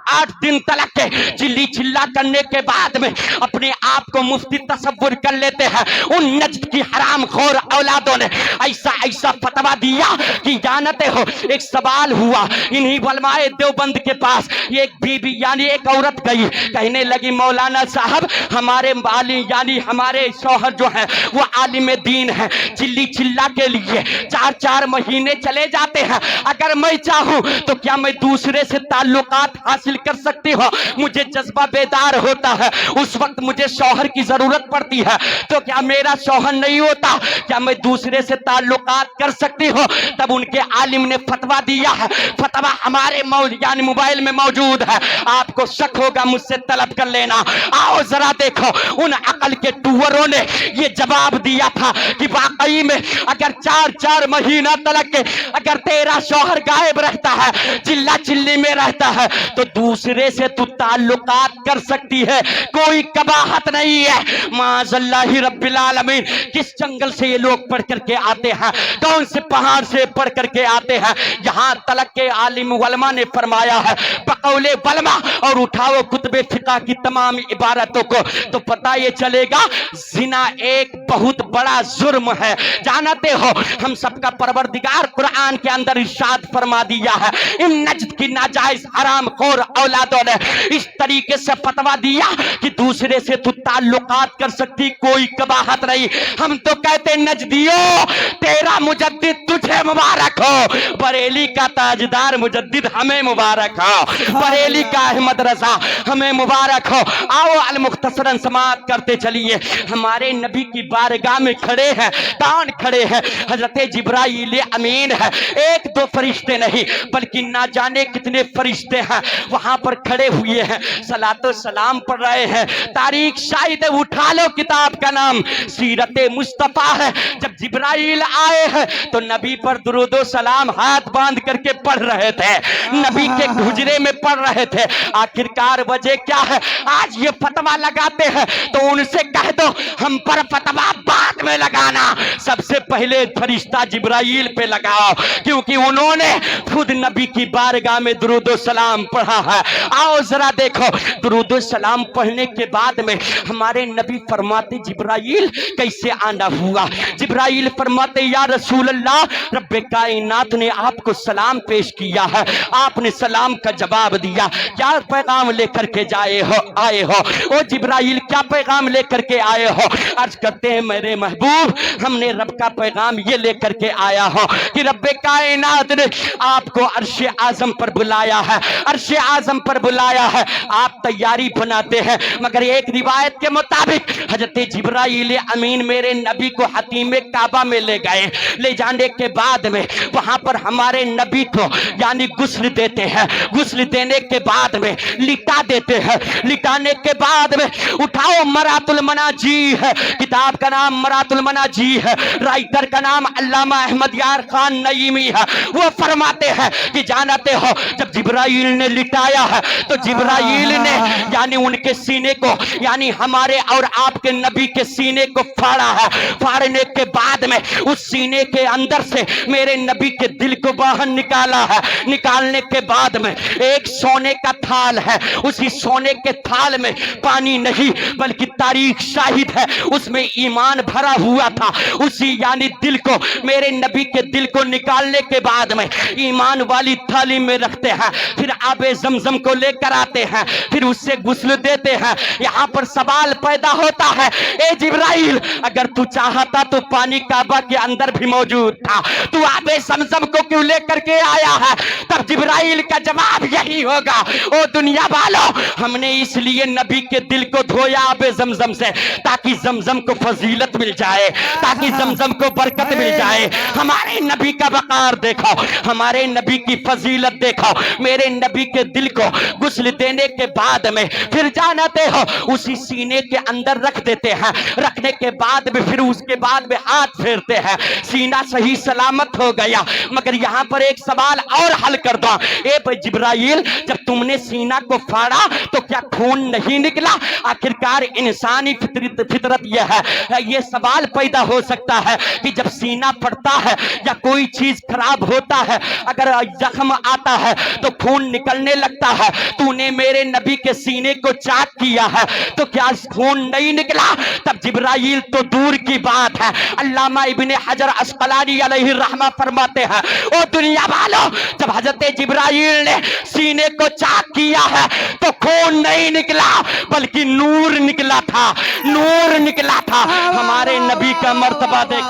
8 दिन तलक के चिल्ली चिल्ला करने के बाद में अपने आप को मुफ्ती तसव्वुर कर लेते हैं। उन नज्द की हराम खोर औलादों ने ऐसा ऐसा फतवा दिया कि जानते हो एक सवाल हुआ इन्हीं वलमाए देवबंद के पास, एक बीबी यानी एक औरत गई, कहने लगी मौलाना साहब हमारे वाली यानी हमारे शौहर जो है वो आलिम दीन है, चिल्ली चिल्ला के लिए 4-4 महीने चले जाते हैं, अगर मैं चाहूं तो क्या मैं दूसरे से ताल्लुकात हासिल कर सकती हूं? मुझे जज्बा बेदार होता है, उस वक्त मुझे शौहर की जरूरत पड़ती है, तो क्या मेरा शौहर नहीं होता? क्या मैं दूसरे से ताल्लुकात कर सकती हूं? तब उनके आलिम ने फतवा दिया है, फतवा हमारे यानी मोबाइल में मौजूद है, आपको शक होगा मुझसे तलब कर लेना। आओ जरा देखो उन अकल के टूवरों ने ये जवाब दिया था कि वाकई में अगर 4-4 महीना तलक के अगर तेरा शौहर गायब रहता है, चिल्ला चिल्ली में रहता है, तो दूसरे से तू ताल्लुकात कर सकती है, कोई कबाहत नहीं है। माज़ल्लाहि रब्बिल आलमीन, किस जंगल से ये लोग पढ़ करके आते हैं, कौन से पहाड़ से पढ़ करके आते हैं? यहाँ तलक के आलिम वलमा ने फरमाया है बकौले वलमा, और उठाओ कुतुबे फिक़ह की तमाम इबारतों को तो पता ये चलेगा जिना एक बहुत बड़ा जुर्म है। जानते हो हम सबका परवरदिगार कुरान के अंदर इरशाद फरमा दिया है, इन नज्द की नाजायज हराम खोर औलादों ने इस तरीके से फतवा दिया कि दूसरे से तू ताल्लुकात कर सकती, कोई कबाहत नहीं। हम तो कहते नजदियों तेरा मुजद्दिद तुझे मुबारक हो, बरेली का ताजदार मुजद्दिद हमें मुबारक हो, बरेली का अहमद रजा हमें मुबारक हो। आओ अल मुख्तसरन समाअत करते चलिए, हमारे नबी की बारगाह में खड़े हैं, कौन खड़े हैं? हजरत जिब्राइल अमीन है, 1-2 फरिश्ते नहीं बल्कि ना जाने कितने फरिश्ते हैं वहां पर खड़े हुए हैं, सलातो सलाम पढ़ रहे हैं। तारीख शायद उठा लो किताब का नाम सीरत मुस्तफा है। जब जिब्राइल आए हैं तो नबी पर दुरूदो सलाम हाथ बांध करके पढ़ रहे थे, नबी के हुजरे में पढ़ रहे थे। आखिरकार वजह क्या है? आज ये फतवा लगाते हैं तो उनसे कह दो हम पर फतवा हाथ में लगाना, सबसे पहले फरिश्ता जिब्राइल पे लगाओ, क्योंकि उन्होंने खुद नबी की बारगाह में दुरूद सलाम पढ़ा है। आओ जरा देखो, दुरूद सलाम पढ़ने के बाद में हमारे नबी फरमाते जिब्राइल कैसे आना हुआ। जिब्राइल फरमाते या रसूल अल्लाह, रब्बे कायनात ने आपको सलाम पेश किया है, आपने सलाम का जवाब दिया, क्या पैगाम लेकर के आए हो? ओ जिब्राइल, क्या पैगाम लेकर के आए हो? अर्ज करते हैं मेरे महबूब, हमने रब का पैगाम ये लेकर के आया हो कि रब्बे कायनात ने आपको अर्शे आजम पर बुलाया है, अर्शे आजम पर बुलाया है। आप तैयारी बनाते हैं, मगर एक रिवायत के मुताबिक हजरत जिब्राइल अमीन मेरे नबी को हतीमे काबा में ले गए। ले जाने के बाद में वहां पर हमारे नबी को यानी गुस्ल देते हैं, गुस्ल देने के बाद में लिटा देते हैं, लिटाने के बाद में उठाओ, मरातुल मनाजी है, किताब का नाम मरातुल मनाजी है, राइटर का नाम अल्लामा अहमद यार खान नईमी है। वो फरमाते हैं कि जानते हो, जब जिब्राइल ने लिटाया है तो जिब्राइल ने यानी उनके सीने को यानी हमारे और आपके नबी के सीने को फाड़ा है। फाड़ने के बाद में उस सीने के अंदर से मेरे नबी के दिल को बाहर निकाला है। निकालने के बाद में एक सोने का थाल है, उसी सोने के थाल में पानी नहीं बल्कि तारीख शाहिद है, उसमें ईमान भरा हुआ था। उसी यानी दिल को, मेरे नबी के दिल को निकालने के बाद में ईमान वाली थाली में रखते हैं, फिर आबे जमजम को लेकर आते हैं, फिर उससे गुस्ल देते हैं। यहाँ पर सवाल पैदा होता है, ए जिब्राइल, अगर तू चाहता तो पानी काबा के अंदर भी मौजूद था, तू आबे जमजम को क्यों लेकर के आया है? तब जिब्राइल का जवाब यही होगा, ओ दुनिया वालों, हमने इसलिए नबी के दिल को धोया आबे जमजम से ताकि जमजम को फजीलत मिल जाए, ताकि जमजम को बरकत मिल जाए। हमारे नबी का वकार देखो, हमारे नबी की फजीलत देखो। मेरे नबी के दिल को गुस्ल देने के बाद में फिर जानते हो उसी सीने के अंदर रख देते हैं। रखने के बाद में फिर उसके बाद में हाथ फेरते हैं, सीना सही सलामत हो गया। मगर यहाँ पर एक सवाल और हल कर दो, ए जिब्राइल, जब तुमने सीना को फाड़ा तो क्या खून नहीं निकला? आखिरकार इंसानी फितरत यह है, ये सवाल पैदा हो सकता है कि जब सीना फटता है या कोई चीज खराब होता है, अगर जख्म आता है तो खून निकलने लगता है। तूने मेरे नबी के सीने को चाक किया है तो क्या खून नहीं निकला? तब जिब्राइल तो दूर की बात है, अल्लामा इब्ने हजर अस्कलानी अलैहि रहमा फरमाते हैं, ओ दुनिया वालों, जब हजरत जिब्राइल ने सीने को चाक किया है तो खून नहीं निकला बल्कि नूर निकला था, नूर निकला था। हमारे नबी का मर्तबा देख,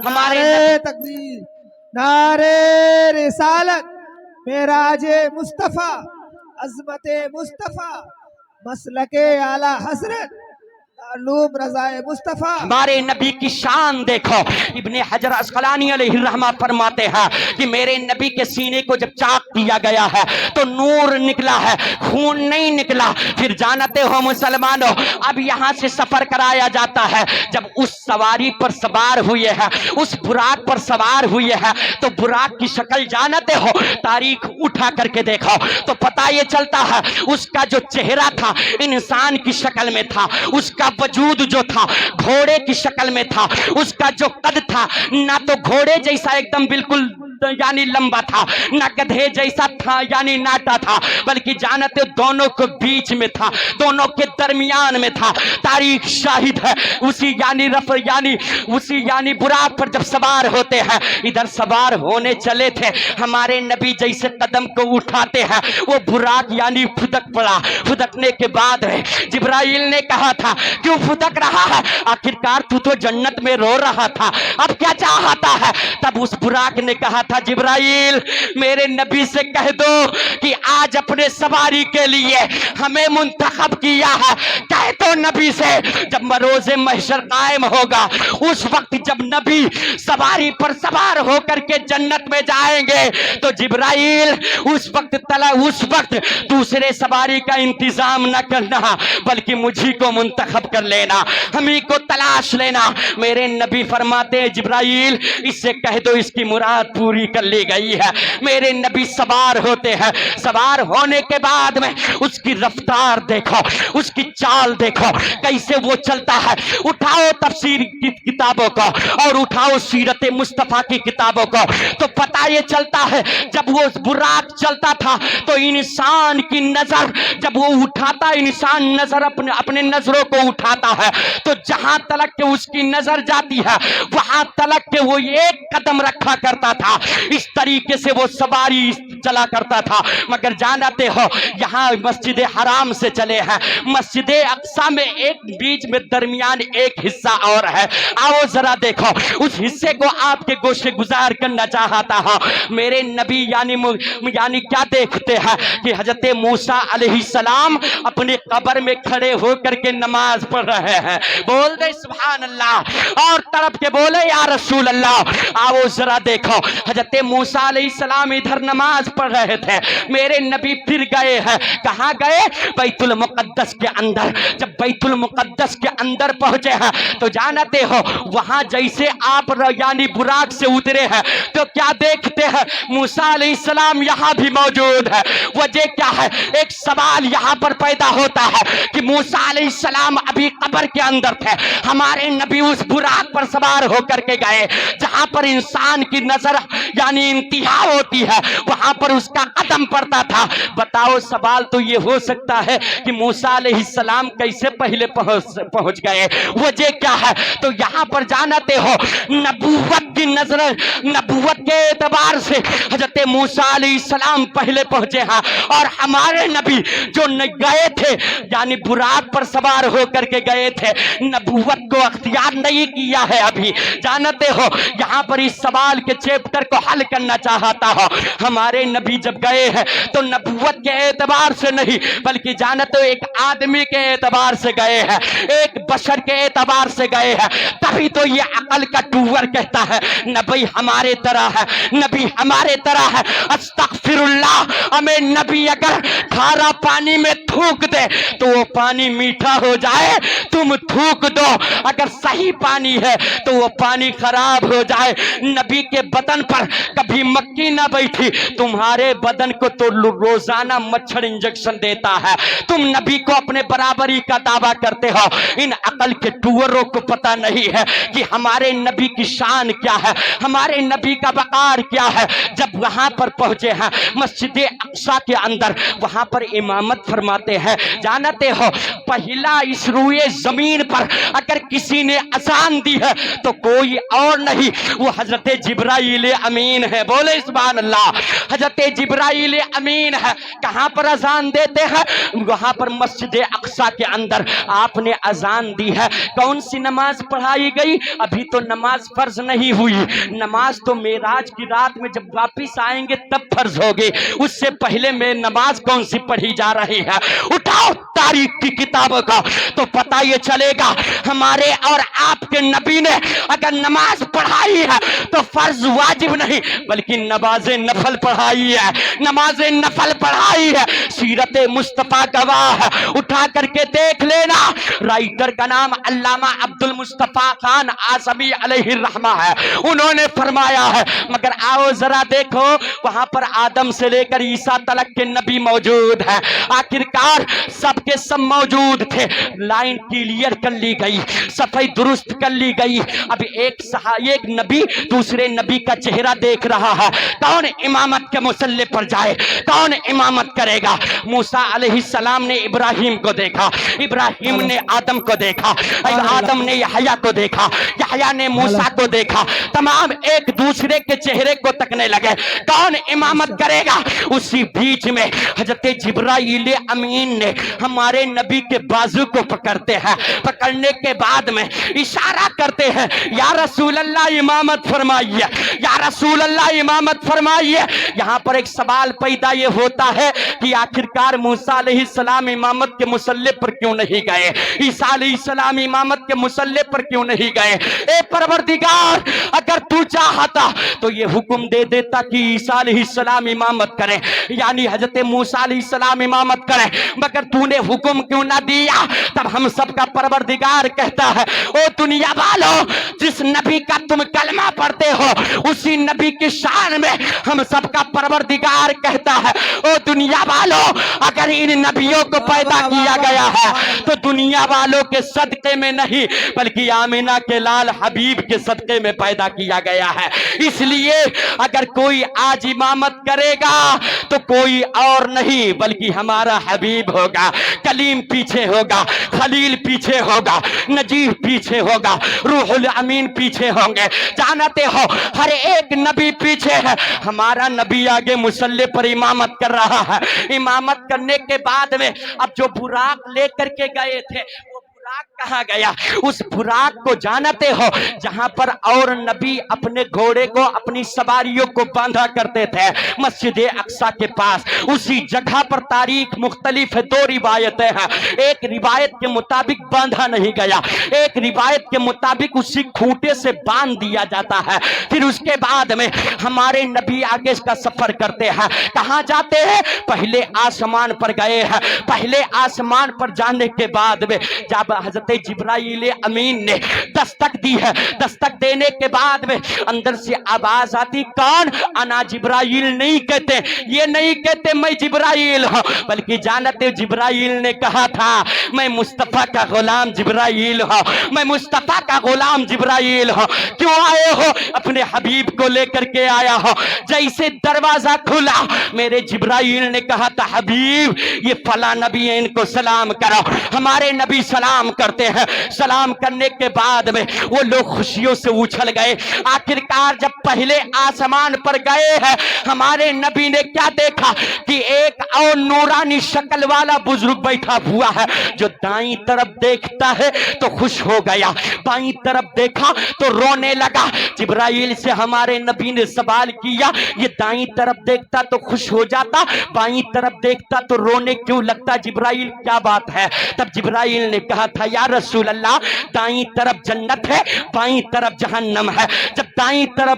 हमारे तकबीर, नारे रिसालत, मेराजे मुस्तफा, अज़मते मुस्तफा, मसलके आला हजरत, ताल्लुम रज़ाए मुस्तफा। हमारे नबी की शान देखो। इब्ने हजर अस्कलानी अलैहि रहमा फरमाते हैं कि मेरे नबी के सीने को जब चाक किया गया है तो नूर निकला है, खून नहीं निकला। फिर जानते हो मुसलमानों, अब यहाँ से सफर कराया जाता है। जब उस सवारी पर सवार हुए हैं, उस बुराक पर सवार हुए हैं, तो बुराक की शक्ल जानते हो, तारीख उठा करके देखो तो पता ये चलता है उसका जो चेहरा था इंसान की शक्ल में था, उसका वजूद जो था घोड़े की शक्ल में था, उसका जो कद था ना तो घोड़े जैसा एकदम बिल्कुल यानी लंबा था, ना गधे जैसा था यानी नाटा था, बल्कि जानते दोनों को बीच में था, दोनों के दरमियान में था। तारीख शाहिद है उसी यानी रफ यानी उसी यानी बुराक पर जब सवार होते हैं, इधर सवार होने चले थे, हमारे नबी जैसे कदम को उठाते हैं वो बुराक यानी फुदक पड़ा। फुदकने के बाद जिब्राइल ने कहा था, क्यों फुदक रहा है? आखिरकार तू तो जन्नत में रो रहा था, अब क्या चाहता है? तब उस बुराक ने कहा था, जिब्राइल, मेरे नबी से कह दो कि आज अपने सवारी के लिए हमें मुंतखब किया है। कह दो नबी से, जब मरोज़े महशर कायम होगा उस वक्त जब नबी सवारी पर सवार होकर के जन्नत में जाएंगे तो जिब्राइल उस वक्त दूसरे सवारी का इंतजाम न करना बल्कि मुझी को मुंतखब कर लेना, हमी को तलाश लेना। मेरे नबी फरमाते हैं, जिब्राइल, इससे कह दो इसकी मुराद पूरी پوری کر لی گئی ہے۔ میرے نبی سوار ہوتے ہیں، سوار ہونے کے بعد میں اس کی رفتار دیکھو، اس کی چال دیکھو کیسے وہ چلتا ہے۔ اٹھاؤ تفسیر کی کتابوں کو اور اٹھاؤ سیرت مصطفیٰ کی کتابوں کو تو پتہ یہ چلتا ہے جب وہ براق چلتا تھا تو انسان کی نظر جب وہ اٹھاتا، انسان نظر اپنے نظروں کو اٹھاتا ہے تو جہاں تلک کہ اس کی نظر جاتی ہے وہاں تلک کہ وہ ایک قدم رکھا کرتا تھا، اس طریقے سے وہ سواری چلا کرتا تھا۔ مگر جانتے ہو یہاں مسجد حرام سے چلے ہیں، مسجد اقصی میں ایک بیچ میں درمیان ایک حصہ اور ہے، آؤ ذرا دیکھو اس حصے کو آپ کے گوشے گزار کرنا چاہتا ہوں۔ میرے نبی یعنی کیا دیکھتے ہیں کہ حضرت موسیٰ علیہ السلام اپنے قبر میں کھڑے ہو کر کے نماز پڑھ رہے ہیں، بول دے سبحان اللہ، اور تڑپ کے بولے یا رسول اللہ۔ آؤ ذرا دیکھو حضرت موسیٰ علیہ السلام ادھر نماز پڑھ رہے تھے، میرے نبی پھر گئے ہیں، کہاں گئے؟ بیت المقدس کے اندر۔ جب بیت المقدس کے اندر پہنچے ہیں تو جانتے ہو وہاں جیسے آپ یعنی براق سے اترے ہیں تو کیا دیکھتے ہیں؟ موسیٰ علیہ السلام یہاں بھی موجود ہے۔ وجہ کیا ہے؟ ایک سوال یہاں پر پیدا ہوتا ہے کہ موسیٰ علیہ السلام ابھی قبر کے اندر تھے، ہمارے نبی اس براق پر سوار ہو کر کے گئے جہاں پر انسان کی نظر یعنی انتہا ہوتی ہے، وہاں پر اس کا قدم پڑتا تھا۔ بتاؤ سوال تو یہ ہو سکتا ہے کہ موسیٰ علیہ السلام کیسے پہلے پہنچ گئے؟ وجہ کیا ہے؟ تو یہاں پر جانتے ہو نبوت کی نظر، نبوت کے اعتبار سے حضرت موسیٰ علیہ السلام پہلے پہنچے ہیں، اور ہمارے نبی جو گئے تھے یعنی براق پر سوار ہو کر کے گئے تھے، نبوت کو اختیار نہیں کیا ہے ابھی۔ جانتے ہو یہاں پر اس سوال کے چیپٹر کو حل کرنا چاہتا ہو، ہمارے نبی جب گئے ہیں تو نبوت کے اعتبار سے نہیں بلکہ جانتے ہو ایک آدمی کے اعتبار سے گئے ہیں، ایک بشر کے اعتبار سے گئے ہیں، تبھی تو یہ عقل کا ٹور کہتا ہے نبی ہمارے طرح ہے، نبی ہمارے طرح ہے۔ استغفر اللہ، ہمیں نبی اگر کھارا پانی میں تھوک دے تو وہ پانی میٹھا ہو جائے، تم تھوک دو اگر صحیح پانی ہے تو وہ پانی خراب ہو جائے۔ نبی کے بدن پر کبھی مکھی نہ بیٹھی، تمہارے بدن کو تو روزانہ مچھر انجیکشن دیتا ہے، تم نبی کو اپنے برابری کا دعویٰ کرتے ہو۔ ان عقل کے ٹوروں کو پتہ نہیں ہے کہ ہمارے نبی کی شان کیا ہے، ہمارے نبی کا وقار کیا ہے۔ جب وہاں پر پہنچے ہیں مسجد اقصی کے اندر، وہاں پر امامت فرماتے ہیں، جانتے ہو پہلا اس روئے زمین پر اگر کسی نے اذان دی ہے تو کوئی اور نہیں، وہ حضرت جبرائیل امین ہے، بولے سبحان اللہ۔ حضرت جبرائیل امین ہے، کہاں پر اذان دیتے ہیں؟ وہاں پر مسجد اقصی کے اندر آپ نے اذان دی ہے۔ کون سی نماز پڑھائی گئی؟ ابھی تو نماز فرض نہیں ہوئی، نماز تو معراج کی رات میں جب واپس آئیں گے تب فرض ہوگی، اس سے پہلے میں نماز کون سی پڑھی جا رہی ہے؟ اٹھاؤ تاریخ کی کتابوں کا تو پتہ یہ چلے گا ہمارے اور آپ کے نبی نے اگر نماز پڑھائی ہے تو فرض واجب نہیں بلکہ نماز نفل پڑھائی ہے، نماز نفل پڑھائی ہے۔ سیرت مصطفیٰ گواہ ہے، اٹھا کر کے دیکھ لینا، رائٹر کا نام علامہ عبد المصطفیٰ خان اعظمی علیہ الرحمہ ہے، انہوں نے فرمایا ہے۔ مگر آؤ ذرا دیکھو وہاں پر آدم سے لے کر عیسیٰ تلک کے نبی موجود ہیں، آخرکار سب کے سب موجود تھے، لائن کلیئر کر لی گئی، صفائی درست کر لی گئی۔ اب ایک نبی دوسرے نبی کا چہرہ دیکھ رہا ہے، کون امامت کے مصلی پر جائے، کون امامت کرے گا؟ موسیٰ علیہ السلام نے ابراہیم کو دیکھا، ابراہیم نے آدم کو دیکھا، آدم نے یحییٰ کو دیکھا، یحییٰ نے موسیٰ کو دیکھا، تمام ایک دوسرے کے چہرے کو تکنے لگے، کون امامت کرے گا؟ اسی بیچ میں حضرت جبرائیل امین نے ہمارے نبی کے بازو کو پکڑتے ہیں، پکڑنے کے بعد میں اشارہ کرتے ہیں یا رسول اللہ امامت فرمائیے، یا رسول اللہ امامت فرمائیے۔ یہاں پر ایک سوال پیدا یہ ہوتا ہے کہ آخرکار موسیٰ علیہ السلام امامت کے مصلی پر کیوں نہیں گئے، عیسیٰ علیہ السلام امامت کے مصلی پر کیوں نہیں گئے؟ اے پروردگار اگر تو چاہتا تو یہ حکم دے دیتا کہ عیسیٰ علیہ السلام امامت کریں، یعنی حضرت موسیٰ علیہ السلام امامت کریں، مگر تو نے पहले हुक्म क्यों ना दिया? तब हम सबका परवरदिगार कहता है, ओ दुनिया वालों, जिस नबी का तुम कलमा पढ़ते हो उसी नबी की शान में हम सबका परवरदिगार कहता है, ओ दुनिया वालों, अगर इन नबियों को पैदा किया गया है तो दुनिया वालों के सदके में नहीं बल्कि आमिना के लाल हबीब के सदके में पैदा किया गया है। इसलिए अगर कोई आज इमामत करेगा तो कोई और नहीं बल्कि हमारा हबीब होगा। कलीम पीछे होगा, खलील पीछे होगा, नजीब पीछे होगा, रूहुल अमीन पीछे होंगे। जानते हो हर एक नबी पीछे है, हमारा नबी आगे मुसल्ले पर इमामत कर रहा है। इमामत करने के बाद में अब जो बुराक लेकर के गए थे वो बुराक कहाँ गया? उस बुराक को जानते हो जहां पर और नबी अपने घोड़े को, अपनी सवारियों को बांधा करते थे मस्जिद अक्सा के पास, उसी जगह पर तारीख मुख्तलिफ है। दो रिवायतें हैं, एक रिवायत के मुताबिक बांधा नहीं गया, एक रिवायत के मुताबिक उसी खूंटे से बांध दिया जाता है। फिर उसके बाद में हमारे नबी आगे का सफर करते हैं। कहां जाते हैं? पहले आसमान पर गए हैं। पहले आसमान पर जाने के बाद में जब हजरत जिब्राइल अमीन ने दस्तक दी है, दस्तक देने के बाद में अंदर से आवाज आती, कौन? अना जिब्राइल नहीं कहते, ये नहीं कहते मैं जिब्राइल हूं, बल्कि जानते जिब्राइल ने कहा था मैं मुस्तफा का गुलाम जिब्राइल हूं, मैं मुस्तफा का गुलाम जिब्राइल हूं। क्यों आए हो? अपने हबीब को लेकर के आया हो। जैसे दरवाजा खुला मेरे जिब्राइल ने कहा था, हबीब ये फला नबी है, इनको सलाम करो। हमारे नबी सलाम करते हैं। सलाम करने के बाद में वो लोग खुशियों से उछल गए। आखिरकार जब पहले आसमान पर गए हैं हमारे नबी ने क्या देखा कि एक और नूरानी शक्ल वाला बुजुर्ग बैठा हुआ है, जो दाईं तरफ देखता है तो खुश हो गया, बाईं तरफ देखा तो रोने लगा। जिब्राइल से हमारे नबी ने सवाल किया, ये दाईं तरफ देखता तो खुश हो जाता, बाईं तरफ देखता तो रोने क्यों लगता? जिब्राइल क्या बात है? तब जिब्राइल ने कहा था, या रसूल अल्लाह, दाईं तरफ जन्नत है, बाईं तरफ जहन्नम है। जब दाईं तरफ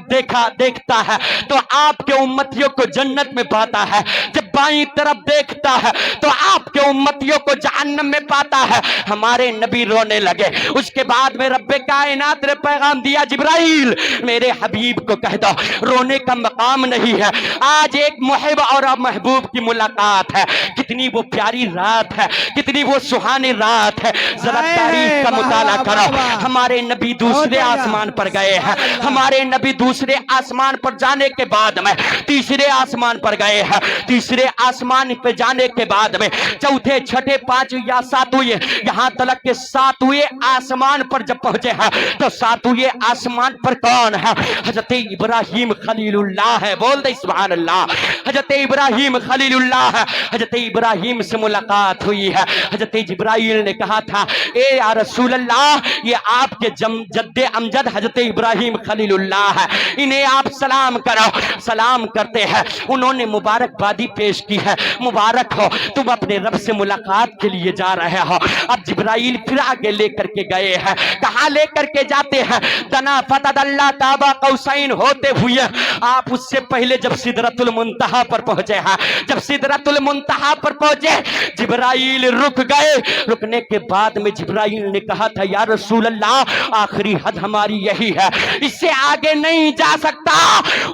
देखता है तो आपके उम्मतियों को जन्नत में पाता है, जब बाईं तरफ देखता है तो आपके उम्मतियों को जहन्नम में पाता है। हमारे नबी रोने लगे। उसके बाद में रब्बे कायनात ने पैगाम दिया, जिब्राइल मेरे हबीब को कह दो रोने का मकाम नहीं है, आज एक मुहिब और महबूब की मुलाकात है। कितनी वो प्यारी रात है, कितनी वो सुहानी रात है, जरा तारीख का मुताला करो। हमारे नबी दूसरे आसमान पर गए हैं। हमारे नबी दूसरे आसमान पर जाने के बाद में तीसरे आसमान पर गए हैं। तीसरे आसमान पर जाने के बाद में चौथे, छठे, पांचवें या सातवें, यहां तक के सातवें आसमान पर जब पहुंचे हैं तो सातवें आसमान पर कौन है? हजरत इब्राहिम खलीलुल्लाह है। बोल दे सुभान अल्लाह। हजरत इब्राहिम खलीलुल्लाह है। हजरत इब्राहिम से मुलाकात हुई है। हजरत जिब्राइल ने कहा था, ए या रसूल अल्लाह, ये आपके जद्दे अमजद हजरत इब्राहिम खलीलुल्लाह है, इन्हें आप सलाम करो। सलाम करते हैं। उन्होंने मुबारकबादी पेश की है, मुबारक हो तुम अपने रब से मुलाकात के लिए जा रहे हो। अब जिब्राइल फिर आगे लेकर के गए हैं। कहां लेकर के जाते हैं? दना फतदल्ला ताबा कौसैन होते हुए आप उससे पहले जब सिदरतुल मुंतहा पर पहुंचे हैं, जब सिदरतुल मुंतहा पर पहुंचे जिब्राइल रुक गए। रुकने के बाद में जिब्राइल ने कहा था, या रसूल अल्लाह, आखिरी हद हमारी यही है, इससे आगे नहीं जा सकता।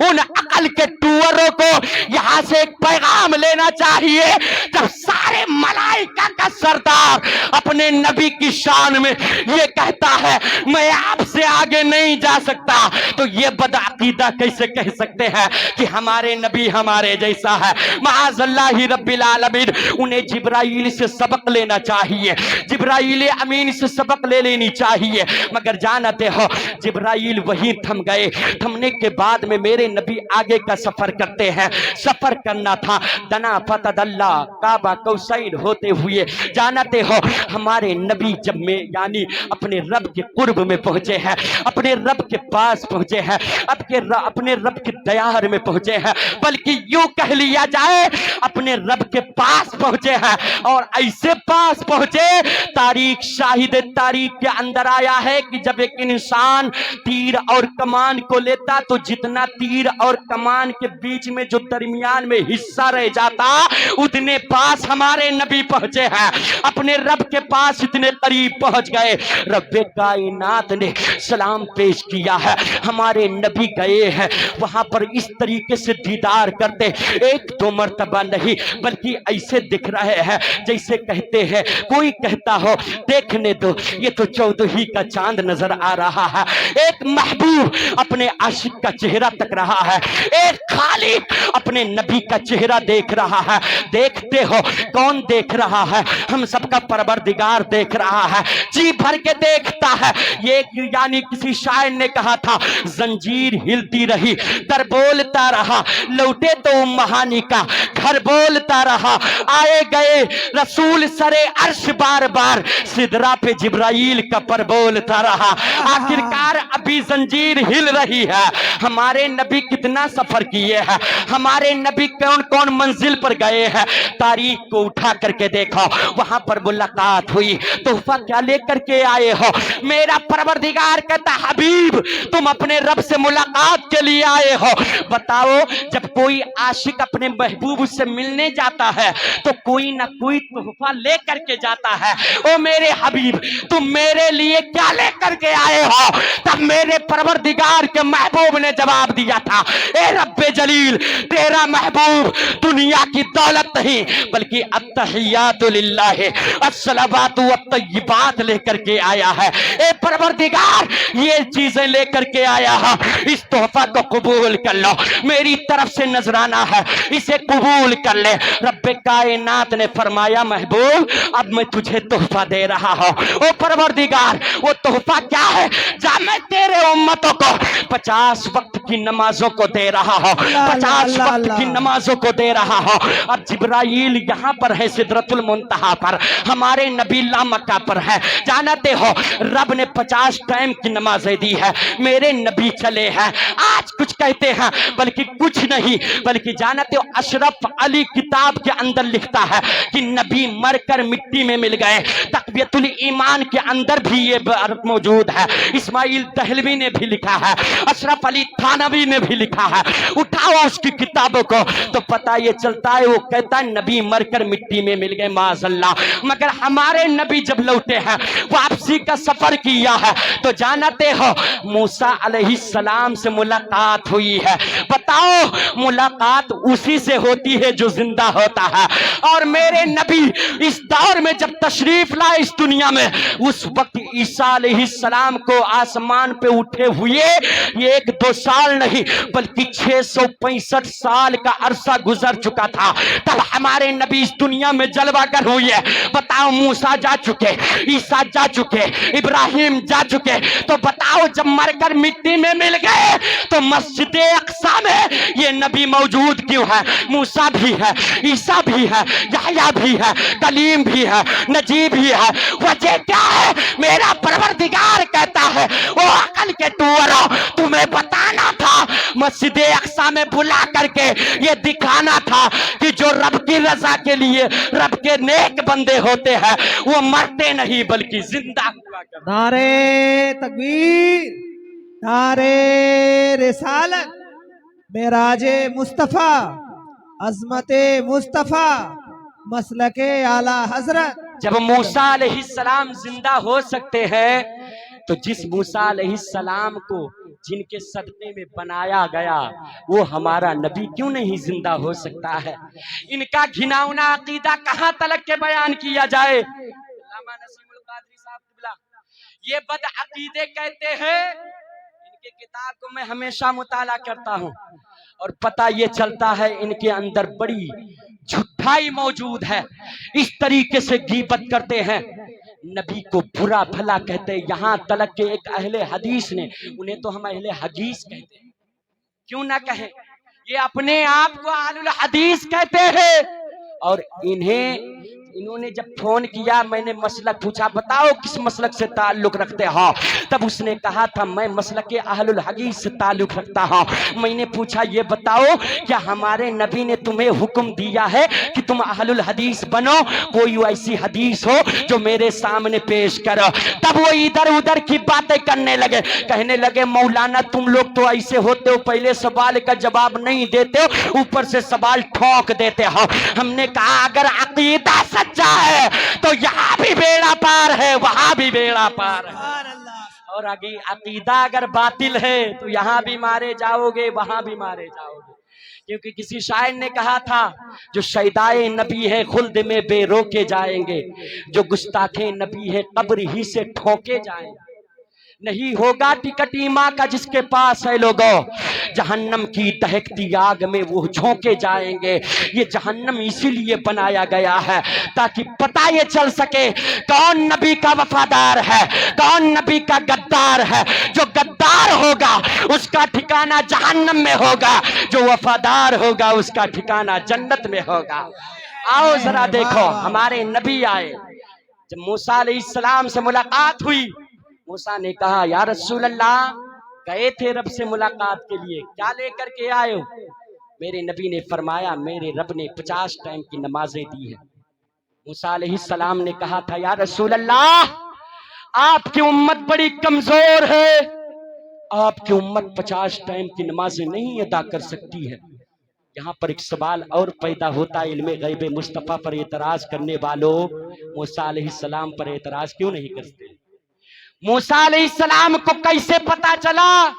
उन अकल के टूअरों को यहां से एक पैगाम लेना चाहिए। जब सारे मलाइका का सरदार अपने नबी की शान में ये कहता है मैं आपसे आगे नहीं जा सकता, तो ये बदअकीदा कैसे कह सकते हैं कि हमारे नबी हमारे जैसा है? माअज़ल्लाहि रब्बिल आलमीन। उन्हें जिब्राइल से सबक लेना चाहिए, जिब्राइल अमीन से सबक ले लेनी चाहिए। मगर जानते हो जिब्राइल वहीं थम गए। थमने के बाद में मेरे नबी आगे का सफर करते हैं। सफर करना था दना फतदल्ला काबा कौसैन होते हुए। जानते हो हमारे नबी जब में यानी अपने रब के कुर्ब में पहुंचे हैं, अपने रब के पास पहुंचे हैं, अपने रब के दयार में पहुंचे हैं, बल्कि यूं कह लिया जाए अपने रब के पास पहुंचे हैं। और ऐसे पास पहुंचे, तारीख शाहिद तारीख के अंदर आया है कि जब एक इंसान तीर और कमान को लेता तो जितना तीर और कमान के बीच में जो दरमियान में हिस्सा रह जाता उतने पास हमारे नबी पहुंचे हैं। अपने रब के पास इतने करीब पहुंच गए, रब्बे कायनात ने सलाम पेश किया है, हमारे नबी गए हैं वहां पर इस तरीके से दीदार करते, एक दो मर्तबा नहीं बल्कि ऐसे दिख रहे हैं जैसे कहते हैं, कोई कहता हो देखने दो ये तो 14 का चांद नजर आ रहा है। एक महबूब अपने आशिक का चेहरा तक रहा है, एक खालिक अपने नबी का चेहरा देख रहा है। देखते हो कौन देख रहा है? हम सबका परवरदिगार देख रहा है, जी भर के देखता है। ये यानी किसी शायर ने कहा था, जंजीर हिलती रही दर बोलता रहा, लौटे तो महानी का घर बोलता रहा, आए गए रसूल सरे अर्श बार बार, सिदरा पे जिब्राइल का पर बोलता रहा। आखिरकार अभी जंजीर हिल रही है। हमारे नबी कितना सफर किए हैं, हमारे नबी कौन कौन मंजिल पर गए हैं, तारीख को उठा करके देखो, वहां पर मुलाकात हुई। तोहफा क्या लेकर के आए हो? मेरा परवरदिगार कहता, हबीब तुम अपने रब से मुलाकात के लिए आए हो। बताओ, जब कोई आशिक अपने महबूब से मिलने जाता है तो कोई ना कोई तोहफा लेकर के जाता है। ओ मेरे हबीब, तुम मेरे लिए क्या लेकर के आए हो? तब मेरे परवरदिगार के महबूब ने जवाब दिया था, ए रब्बे जलील, तेरा महबूब दुनिया की दौलत नहीं बल्कि अत्तहियातु लिल्लाह अस्सलावातु वत्तय्यिबात लेकर के आया है। ए परवरदिगार, ये चीजें लेकर के आया है, इस तोहफा को कबूल कर लो, मेरी तरफ से नजराना है, इसे कबूल कर ले। रब्बे कायनात ने फरमाया, महबूब अब मैं तुझे तोहफा दे रहा हूं। ओ परवरदिगार, वो तोहफा क्या है? जा मैं तेरे उम्मतों को 50 वक्त की नमाजों को दे रहा हूं, 50 वक्त की नमाजों को दे रहा हूं। अब जिब्राइल यहाँ पर है सिदरतुल मुंतहा पर, हमारे नबी ला मक्का पर है। जानते हो रब ने 50 टाइम की नमाजें दी है, मेरे नबी चले हैं। आज कुछ कहते हैं बल्कि कुछ नहीं, बल्कि जानते हो अशरफ अली किताब के अंदर लिखता है कि नबी मरकर मिट्टी में मिल गए। तकबियतुल ईमान के अंदर भी ये बात मौजूद है, इस्माइल दहलवी ने भी लिखा है, अशरफ अली थानवी ने भी लिखा है। उठाओ उसकी किताबों को तो पता ये चलता है, वो कहता है नबी मरकर मिट्टी में मिल गए माज़अल्लाह। मगर हमारे नबी जब लौटे हैं, वापसी का सफर किया है, तो जानते हो मूसा अलैहिस्सलाम से मुलाकात हुई है। बताओ, मुलाकात उसी से होती है जो जिंदा होता है। और मेरे नबी इस दौर में जब तशरीफ लाए इस दुनिया में, उस वक्त ईसा अलैहिस्सलाम को आसमान पे उठे हुए ये 1-2 साल नहीं बल्कि 665 साल का अरसा गुजर चुका था। तब हमारे नबी इस दुनिया में जलवागर हुए। बताओ, मूसा जा चुके, ईसा जा चुके, इब्राहिम जा चुके, तो बताओ जब मरकर मिट्टी में मिल गए तो मस्जिद अक्सा में ये नबी मौजूद क्यों है? मूसा भी है, ईसा भी है, यहया भी है, कलीम भी है, नजीब भी है। वजह क्या है? मेरा परवरदिगार कहता है, वो अकल के टूरो, तुम्हें बताना था, मस्जिद अक्सा में बुला करके ये दिखाना था कि जो रब की रजा के लिए रब के नेक बंदे होते हैं वो मरते नहीं बल्कि जिंदा हुआ करते। नारे तकबीर, नारे रिसालत, मेराजे मुस्तफा, अजमते मुस्तफा, मसलके आला हजरत। जब मूसा अलैहिस्सलाम जिंदा हो सकते हैं तो जिस मूसा अलैहिस्सलाम को जिनके सदक़े में बनाया गया वो हमारा नबी क्यों नहीं जिंदा हो सकता है? इनका घिनौना अकीदा कहां तलक के बयान किया जाए? ये बद अकीदे कहते हैं, इनके किताब को मैं हमेशा मुताला करता हूं और पता ये चलता है इनके अंदर बड़ी झूठाई मौजूद है। इस तरीके से गीबत करते हैं, नबी को बुरा भला कहते हैं। यहाँ तलक के एक अहले हदीस ने, उन्हें तो हम अहले हदीस कहते हैं, क्यों ना कहें, ये अपने आप को आलुल हदीस कहते हैं। और इन्होंने जब फोन किया, मैंने मसलक पूछा, बताओ किस मसलक से ताल्लुक रखते हो? तब उसने कहा था मैं मसलक के अहलुल हदीस से ताल्लुक रखता हूं। मैंने पूछा, ये बताओ क्या हमारे नबी ने तुम्हें हुक्म दिया है कि तुम अहलुल हदीस बनो? कोई ऐसी हदीस हो जो मेरे सामने पेश करो। तब वो इधर उधर की बातें करने लगे, कहने लगे मौलाना तुम लोग तो ऐसे होते हो, पहले सवाल का जवाब नहीं देते हो, ऊपर से सवाल ठोक देते हो। हमने कहा अगर अकीदा बच्चा है तो यहाँ भी बेड़ा पार है, वहां भी बेड़ा पार है। सुभान अल्लाह। और आगे अकीदा अगर बातिल है तो यहाँ भी मारे जाओगे, वहां भी मारे जाओगे। क्योंकि किसी शायर ने कहा था, जो शैदाए नबी है खुल्द में बेरोके जाएंगे, जो गुस्ताखे नबी है कब्र ही से ठोके जाएंगे। नहीं होगा टिकट ईमा का जिसके पास है लोगों, जहन्नम की दहकती आग में वो झोंके जाएंगे। ये जहन्नम इसीलिए बनाया गया है ताकि पता ये चल सके कौन नबी का वफादार है, कौन नबी का गद्दार है। जो गद्दार होगा उसका ठिकाना जहन्नम में होगा, जो वफादार होगा उसका ठिकाना जन्नत में होगा। आओ जरा देखो, हमारे नबी आए, जब मूसा अलैहिस्सलाम से मुलाकात हुई, मूसा ने कहा या रसूल अल्लाह, गए थे रब से मुलाकात के लिए, क्या लेकर के आए हो? मेरे नबी ने फरमाया मेरे रब ने 50 टाइम की नमाजें दी है। मूसा अलैहिस्सलाम ने कहा था या रसूल अल्लाह, आपकी उम्मत बड़ी कमजोर है, आपकी उम्मत 50 टाइम की नमाजें नहीं अदा कर सकती है। यहाँ पर एक सवाल और पैदा होता है, इल्मे गैब मुस्तफ़ा पर एतराज करने वालों, मूसा अलैहिस्सलाम पर एतराज क्यों नहीं करते? मूसा अलैहिस्सलाम को कैसे पता चला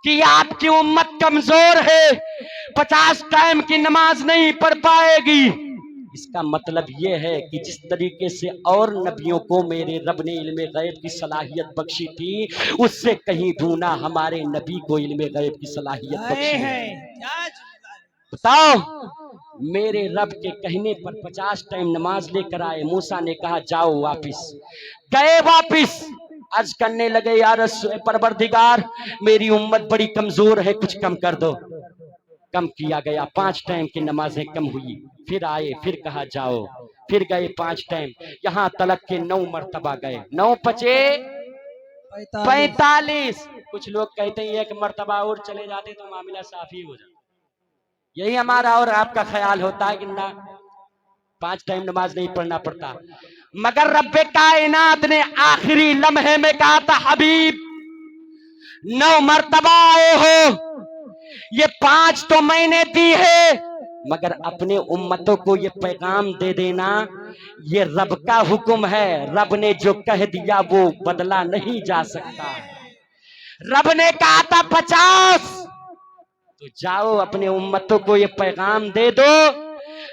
कि आपकी उम्मत कमजोर है, 50 टाइम की नमाज नहीं पढ़ पाएगी? इसका मतलब यह है कि जिस तरीके से और नबियों को मेरे रब ने इल्मे गैब की सलाहियत बख्शी थी, उससे कहीं दूना हमारे नबी को इल्मे गैब की सलाहियत बख्शी है। बताओ, मेरे रब के कहने पर 50 टाइम नमाज लेकर आए। मूसा ने कहा जाओ वापिस, गए वापिस, अर्ज करने लगे या परवरदिगार मेरी उम्मत बड़ी कमजोर है, कुछ कम कर दो। कम किया गया, 5 टाइम की नमाजें कम हुई। फिर आए, फिर कहा जाओ, फिर गए 5 टाइम, यहाँ तलक के 9 मरतबा गए, 9 पचे 45। कुछ लोग कहते हैं एक मरतबा और चले जाते तो मामला साफ ही हो जाता। यही हमारा और आपका ख्याल होता है कि ना 5 टाइम नमाज नहीं पढ़ना पड़ता, मगर रब्बे कायनात ने आखिरी लम्हे में कहा था हबीब 9 मरतबा आए हो, ये 5 तो मैंने दी है, मगर अपने उम्मतों को ये पैगाम दे देना, ये रब का हुक्म है। रब ने जो कह दिया वो बदला नहीं जा सकता। रब ने कहा था 50, तो जाओ अपने उम्मतों को ये पैगाम दे दो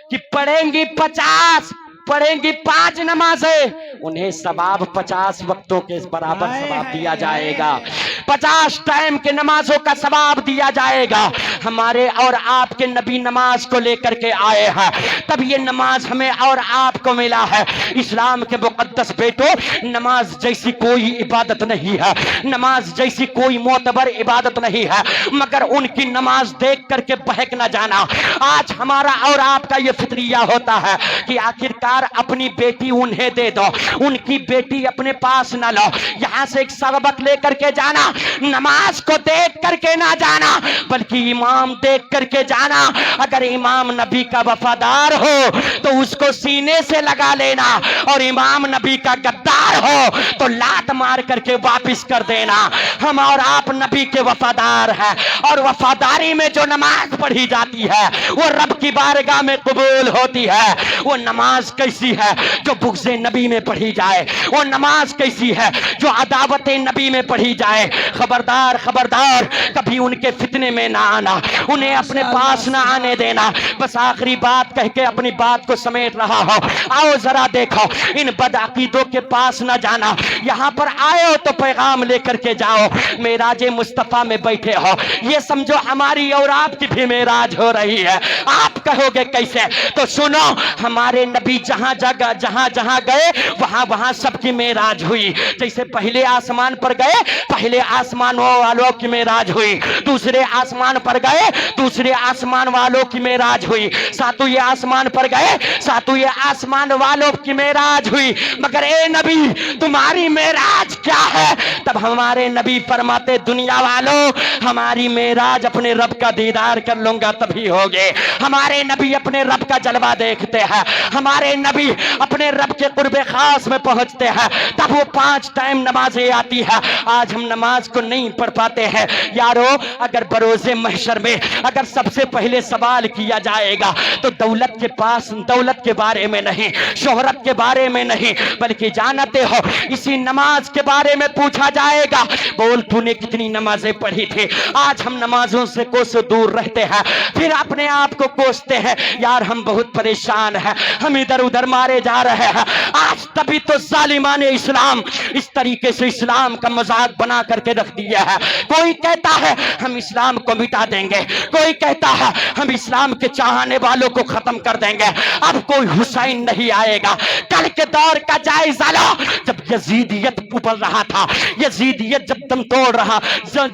कि पढ़ेंगी 50, पढ़ेंगी 5 नमाजें, उन्हें सवाब 50 वक्तों के बराबर सवाब दिया जाएगा, 50 टाइम के नमाजों का सवाब दिया जाएगा। हमारे और आपके नबी नमाज को लेकर के आए हैं, तब ये नमाज हमें और आपको मिला है। इस्लाम के मुकद्दस बेटो, नमाज जैसी कोई इबादत नहीं है, नमाज जैसी कोई मोतबर इबादत नहीं है, मगर उनकी नमाज देख करके बहक न जाना। आज हमारा और आपका ये फित्रिया होता है कि आखिरकार अपनी बेटी उन्हें दे दो, उनकी बेटी अपने पास न लो। यहां से एक सबक लेकर के जाना, नमाज को देख करके ना जाना बल्कि इमाम देख करके जाना। अगर इमाम नबी का वफादार हो तो उसको सीने से लगा लेना, और इमाम नबी का गद्दार हो तो लात मार करके वापिस कर देना। हम और आप नबी के वफादार हैं, और वफादारी में जो नमाज पढ़ी जाती है वो रब की बारगाह में कबूल होती है। वो नमाज कैसी है जो बुग़्ज़े नबी में पढ़ी जाए, वो नमाज कैसी है जो अदावत नबी में पढ़ी जाए। खबरदार खबरदार, कभी उनके फितने में ना आना, उन्हें अपने पास ना आने देना। बस आखिरी बात कह के अपनी बात को समेट रहा हो। आओ जरा देखो, इन बदअकीदों के पास ना जाना। यहाँ पर आए हो तो पैगाम लेकर के जाओ। मेराज मुस्तफ़ा में बैठे हो, ये समझो हमारी और आपकी भी मेराज हो रही है। आप कहोगे कैसे? तो सुनो, हमारे नबी जहां जहां गए वहां वहां सबकी मेराज हुई। जैसे पहले आसमान पर गए, पहले आसमान वालों की मेराज हुई, दूसरे आसमान पर गए, दूसरे आसमान वालों की मेराज हुई, सातवें आसमान पर गए, सातवें आसमान वालों की मेराज हुई। मगर ए नबी, तुम्हारी मेराज क्या है? तब हमारे नबी फरमाते, दुनिया वालों, हमारी मेराज अपने रब का दीदार कर लूंगा तभी होगे। हमारे नबी अपने रब का जलवा देखते हैं, हमारे नबी अपने रब के कुर्बे खास में पहुंचते हैं, तब वो 5 टाइम नमाजें आती है। आज हम नमाज को नहीं पढ़ पाते हैं। यारो, अगर बरोज़े महशर میں اگر سب سے پہلے سوال کیا جائے گا تو دولت کے بارے میں نہیں، شہرت کے بارے میں نہیں، بلکہ جانتے ہو اسی نماز کے بارے میں پوچھا جائے گا، بول تو نے کتنی نمازیں پڑھی تھی؟ آج ہم نمازوں سے کوسوں دور رہتے ہیں، پھر اپنے آپ کو کوستے ہیں یار ہم بہت پریشان ہیں، ہم ادھر ادھر مارے جا رہے ہیں۔ آج تبھی تو ظالمان اسلام اس طریقے سے اسلام کا مذاق بنا کر کے رکھ دیا ہے۔ کوئی کہتا ہے ہم اسلام کو مٹا دیں گے، کوئی کہتا ہے ہم اسلام کے چاہنے والوں کو ختم کر دیں گے۔ اب کوئی حسین نہیں آئے گا۔ کل کے دور کا جائزہ لو، جب یزیدیت ابل رہا تھا، یزیدیت جب دم توڑ رہا،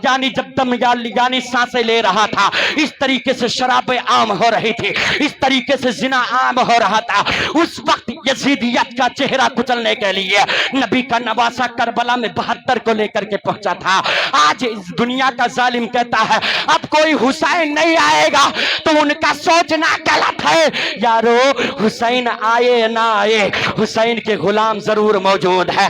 یعنی جب دم یعنی سانسیں لے رہا تھا، اس طریقے سے شرابیں عام ہو رہی تھی، اس طریقے سے زنا عام ہو رہا تھا، اس وقت یزیدیت کا چہرہ کچلنے کے لیے نبی کا نواسہ کربلا میں 72 کو لے کر کے پہنچا تھا۔ آج اس دنیا کا ظالم کہتا ہے اب کوئی حسین نہیں آئے گا، تو ان کا سوچنا غلط ہے۔ یارو حسین آئے نہ آئے، حسین کے غلام ضرور موجود ہے۔